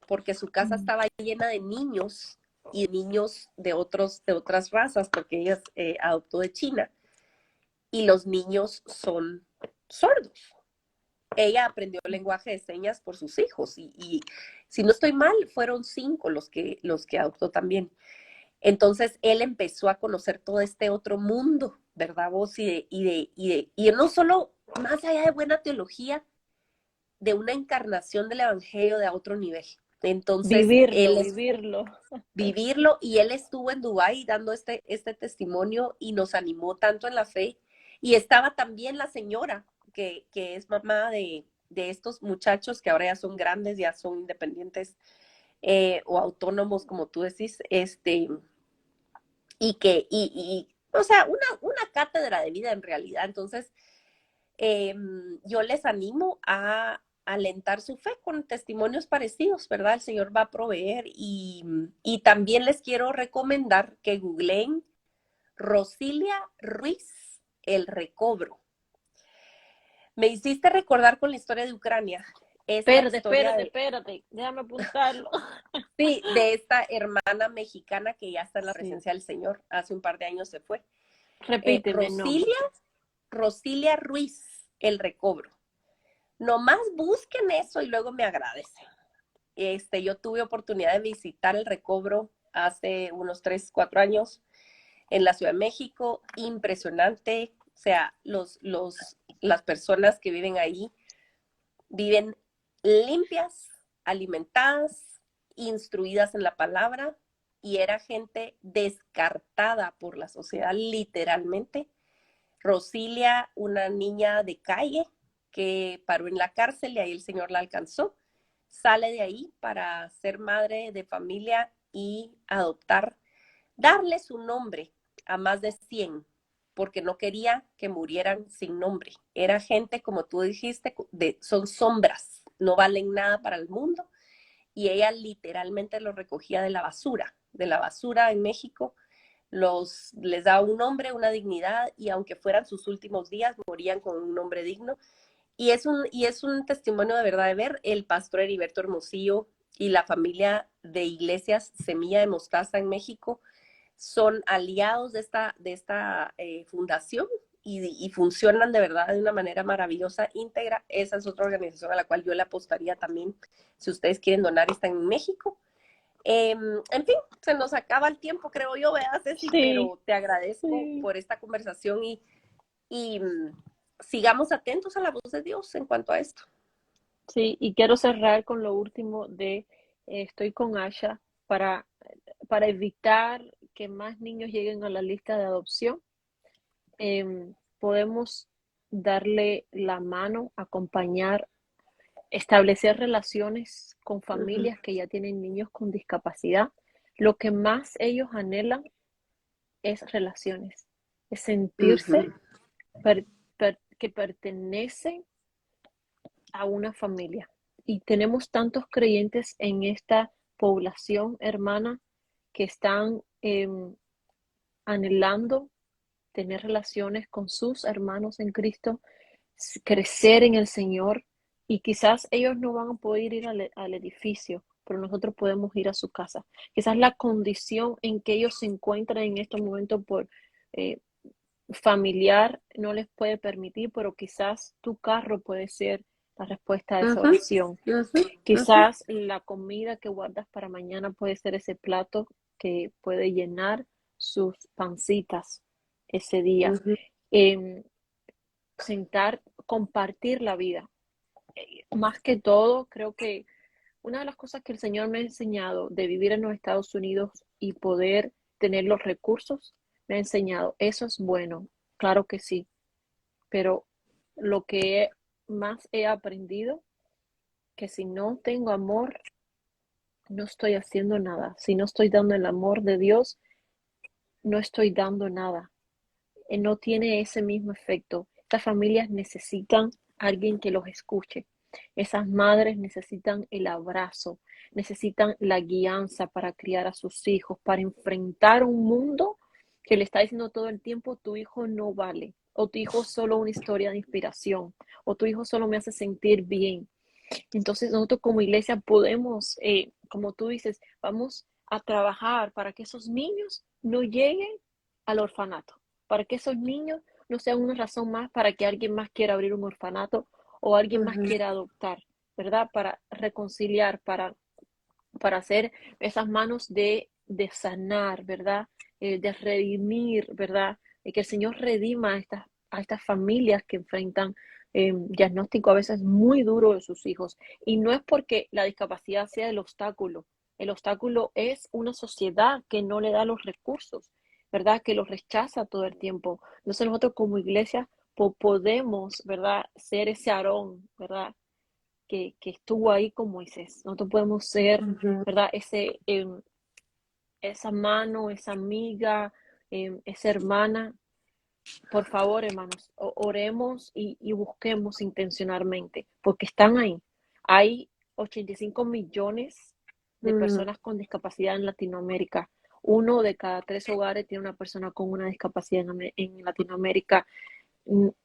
porque su casa estaba llena de niños, y niños de otras razas, porque ella adoptó de China, y los niños son sordos. Ella aprendió lenguaje de señas por sus hijos, y si no estoy mal, fueron 5 los que adoptó también. Entonces él empezó a conocer todo este otro mundo, ¿verdad vos? Y no solo, más allá de buena teología, de una encarnación del evangelio de a otro nivel. Entonces, Vivirlo. vivirlo, y él estuvo en Dubái dando este testimonio, y nos animó tanto en la fe. Y estaba también la señora que es mamá de estos muchachos que ahora ya son grandes, ya son independientes, o autónomos, como tú decís, o sea, una cátedra de vida en realidad. Entonces, yo les animo a alentar su fe con testimonios parecidos, ¿verdad? El Señor va a proveer, y también les quiero recomendar que googleen Rosilia Ruiz, el recobro. Me hiciste recordar con la historia de Ucrania, esta historia Espérate, déjame apuntarlo. sí, de esta hermana mexicana que ya está en la Sí. presencia del Señor, hace un par de años se fue. Repíteme el nombre. Rosilia Ruiz, el recobro. Nomás busquen eso y luego me agradecen. Yo tuve oportunidad de visitar el recobro hace unos 3, 4 años en la Ciudad de México. Impresionante. O sea, las personas que viven ahí viven limpias, alimentadas, instruidas en la palabra, y era gente descartada por la sociedad, literalmente. Rosilia, una niña de calle que paró en la cárcel, y ahí el Señor la alcanzó. Sale de ahí para ser madre de familia y adoptar, darle su nombre a más de 100, porque no quería que murieran sin nombre. Era gente, como tú dijiste, son sombras, no valen nada para el mundo, y ella literalmente los recogía de la basura en México. Les daba un nombre, una dignidad, y aunque fueran sus últimos días, morían con un nombre digno. Y es un testimonio de verdad de ver el pastor Heriberto Hermosillo y la familia de Iglesias Semilla de Mostaza en México. Son aliados de esta fundación, y funcionan de verdad de una manera maravillosa, íntegra. Esa es otra organización a la cual yo le apostaría también, si ustedes quieren donar, está en México. En fin, se nos acaba el tiempo, creo yo, ¿verdad, Ceci? Sí, Pero te agradezco sí. por esta conversación, y sigamos atentos a la voz de Dios en cuanto a esto. Sí, y quiero cerrar con lo último de estoy con Asha para evitar que más niños lleguen a la lista de adopción. Podemos darle la mano, acompañar, establecer relaciones con Ujú. familias que ya tienen niños con discapacidad, lo que más ellos anhelan es relaciones, es sentirse Ujú. que pertenecen a una familia. Y tenemos tantos creyentes en esta población, hermana, que están anhelando tener relaciones con sus hermanos en Cristo, crecer en el Señor, y quizás ellos no van a poder ir al edificio, pero nosotros podemos ir a su casa. Quizás la condición en que ellos se encuentran en estos momentos por eh, familiar no les puede permitir, pero quizás tu carro puede ser la respuesta a esa Ujú, oración. ujú, ujú, Quizás la comida que guardas para mañana puede ser ese plato que puede llenar sus pancitas ese día. ujú. Em, Sentar, compartir la vida. Más que todo, creo que una de las cosas que el Señor me ha enseñado de vivir en los Estados Unidos y poder tener los recursos, me ha enseñado, eso es bueno, claro que sí, pero lo que más he aprendido, que si no tengo amor, no estoy haciendo nada. Si no estoy dando el amor de Dios, no estoy dando nada. No tiene ese mismo efecto. Estas familias necesitan a alguien que los escuche. Esas madres necesitan el abrazo, necesitan la guianza para criar a sus hijos, para enfrentar un mundo que le está diciendo todo el tiempo, tu hijo no vale, o tu hijo es solo una historia de inspiración, o tu hijo solo me hace sentir bien. Entonces nosotros como iglesia podemos, como tú dices, vamos a trabajar para que esos niños no lleguen al orfanato, para que esos niños no sean una razón más para que alguien más quiera abrir un orfanato o alguien más Ujú. quiera adoptar, ¿verdad? Para reconciliar, para hacer esas manos de sanar, ¿verdad? De redimir, ¿verdad? Que el Señor redima a estas familias que enfrentan diagnóstico a veces muy duro de sus hijos. Y no es porque la discapacidad sea el obstáculo es una sociedad que no le da los recursos, ¿verdad? Que los rechaza todo el tiempo. Entonces nosotros como iglesia podemos, ¿verdad? Ser ese Aarón, ¿verdad? Que estuvo ahí con Moisés. Nosotros podemos ser, Ujú. ¿verdad? Esa mano, esa amiga, esa hermana. Por favor, hermanos, oremos y busquemos intencionalmente, porque están ahí. Hay 85 millones de Mm. personas con discapacidad en Latinoamérica. Uno de cada tres hogares tiene una persona con una discapacidad en Latinoamérica.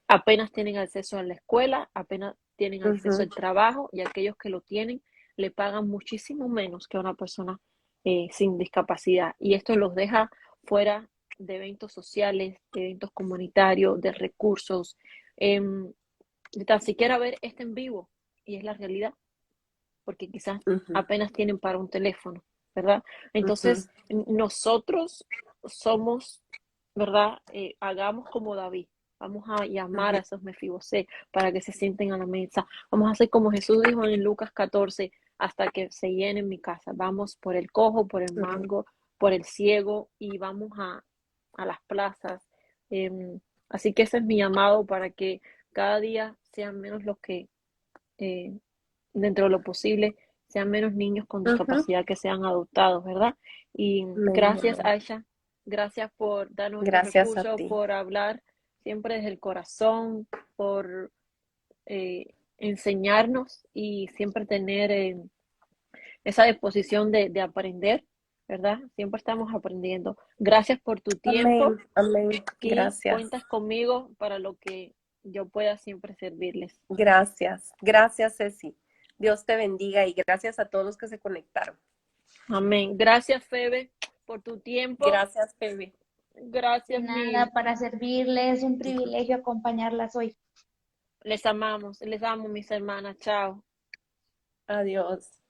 Apenas tienen acceso a la escuela, apenas tienen acceso Ujú. al trabajo, y aquellos que lo tienen le pagan muchísimo menos que a una persona sin discapacidad. Y esto los deja fuera de eventos sociales, de eventos comunitarios, de recursos, de tan siquiera ver este en vivo. Y es la realidad, porque quizás Ujú. apenas tienen para un teléfono, ¿verdad? Ujú. Entonces, nosotros somos, ¿verdad? Hagamos como David. Vamos a llamar Ujú. a esos Mefibosé para que se sienten a la mesa. Vamos a hacer como Jesús dijo en Lucas 14, hasta que se llene mi casa. Vamos por el cojo, por el mango, por el ciego, y vamos a las plazas. Así que ese es mi llamado, para que cada día sean menos los que eh, dentro de lo posible, sean menos niños con Ujú. discapacidad que sean adoptados, ¿verdad? Y Amén, gracias, amén. Aisha, gracias por darnos estos Gracias a recursos, ti. por hablar siempre desde el corazón, por enseñarnos y siempre tener esa disposición de aprender, ¿verdad? Siempre estamos aprendiendo. Gracias por tu tiempo Amén, amén. y Gracias. cuentas conmigo para lo que yo pueda siempre servirles. Gracias. Gracias, Ceci. Dios te bendiga y gracias a todos los que se conectaron. Amén. Gracias, Febe, por tu tiempo. Gracias, Febe. De Gracias nada, mil. para servirles, un privilegio acompañarlas hoy. Les amamos, les amo, mis hermanas. Chao. Adiós.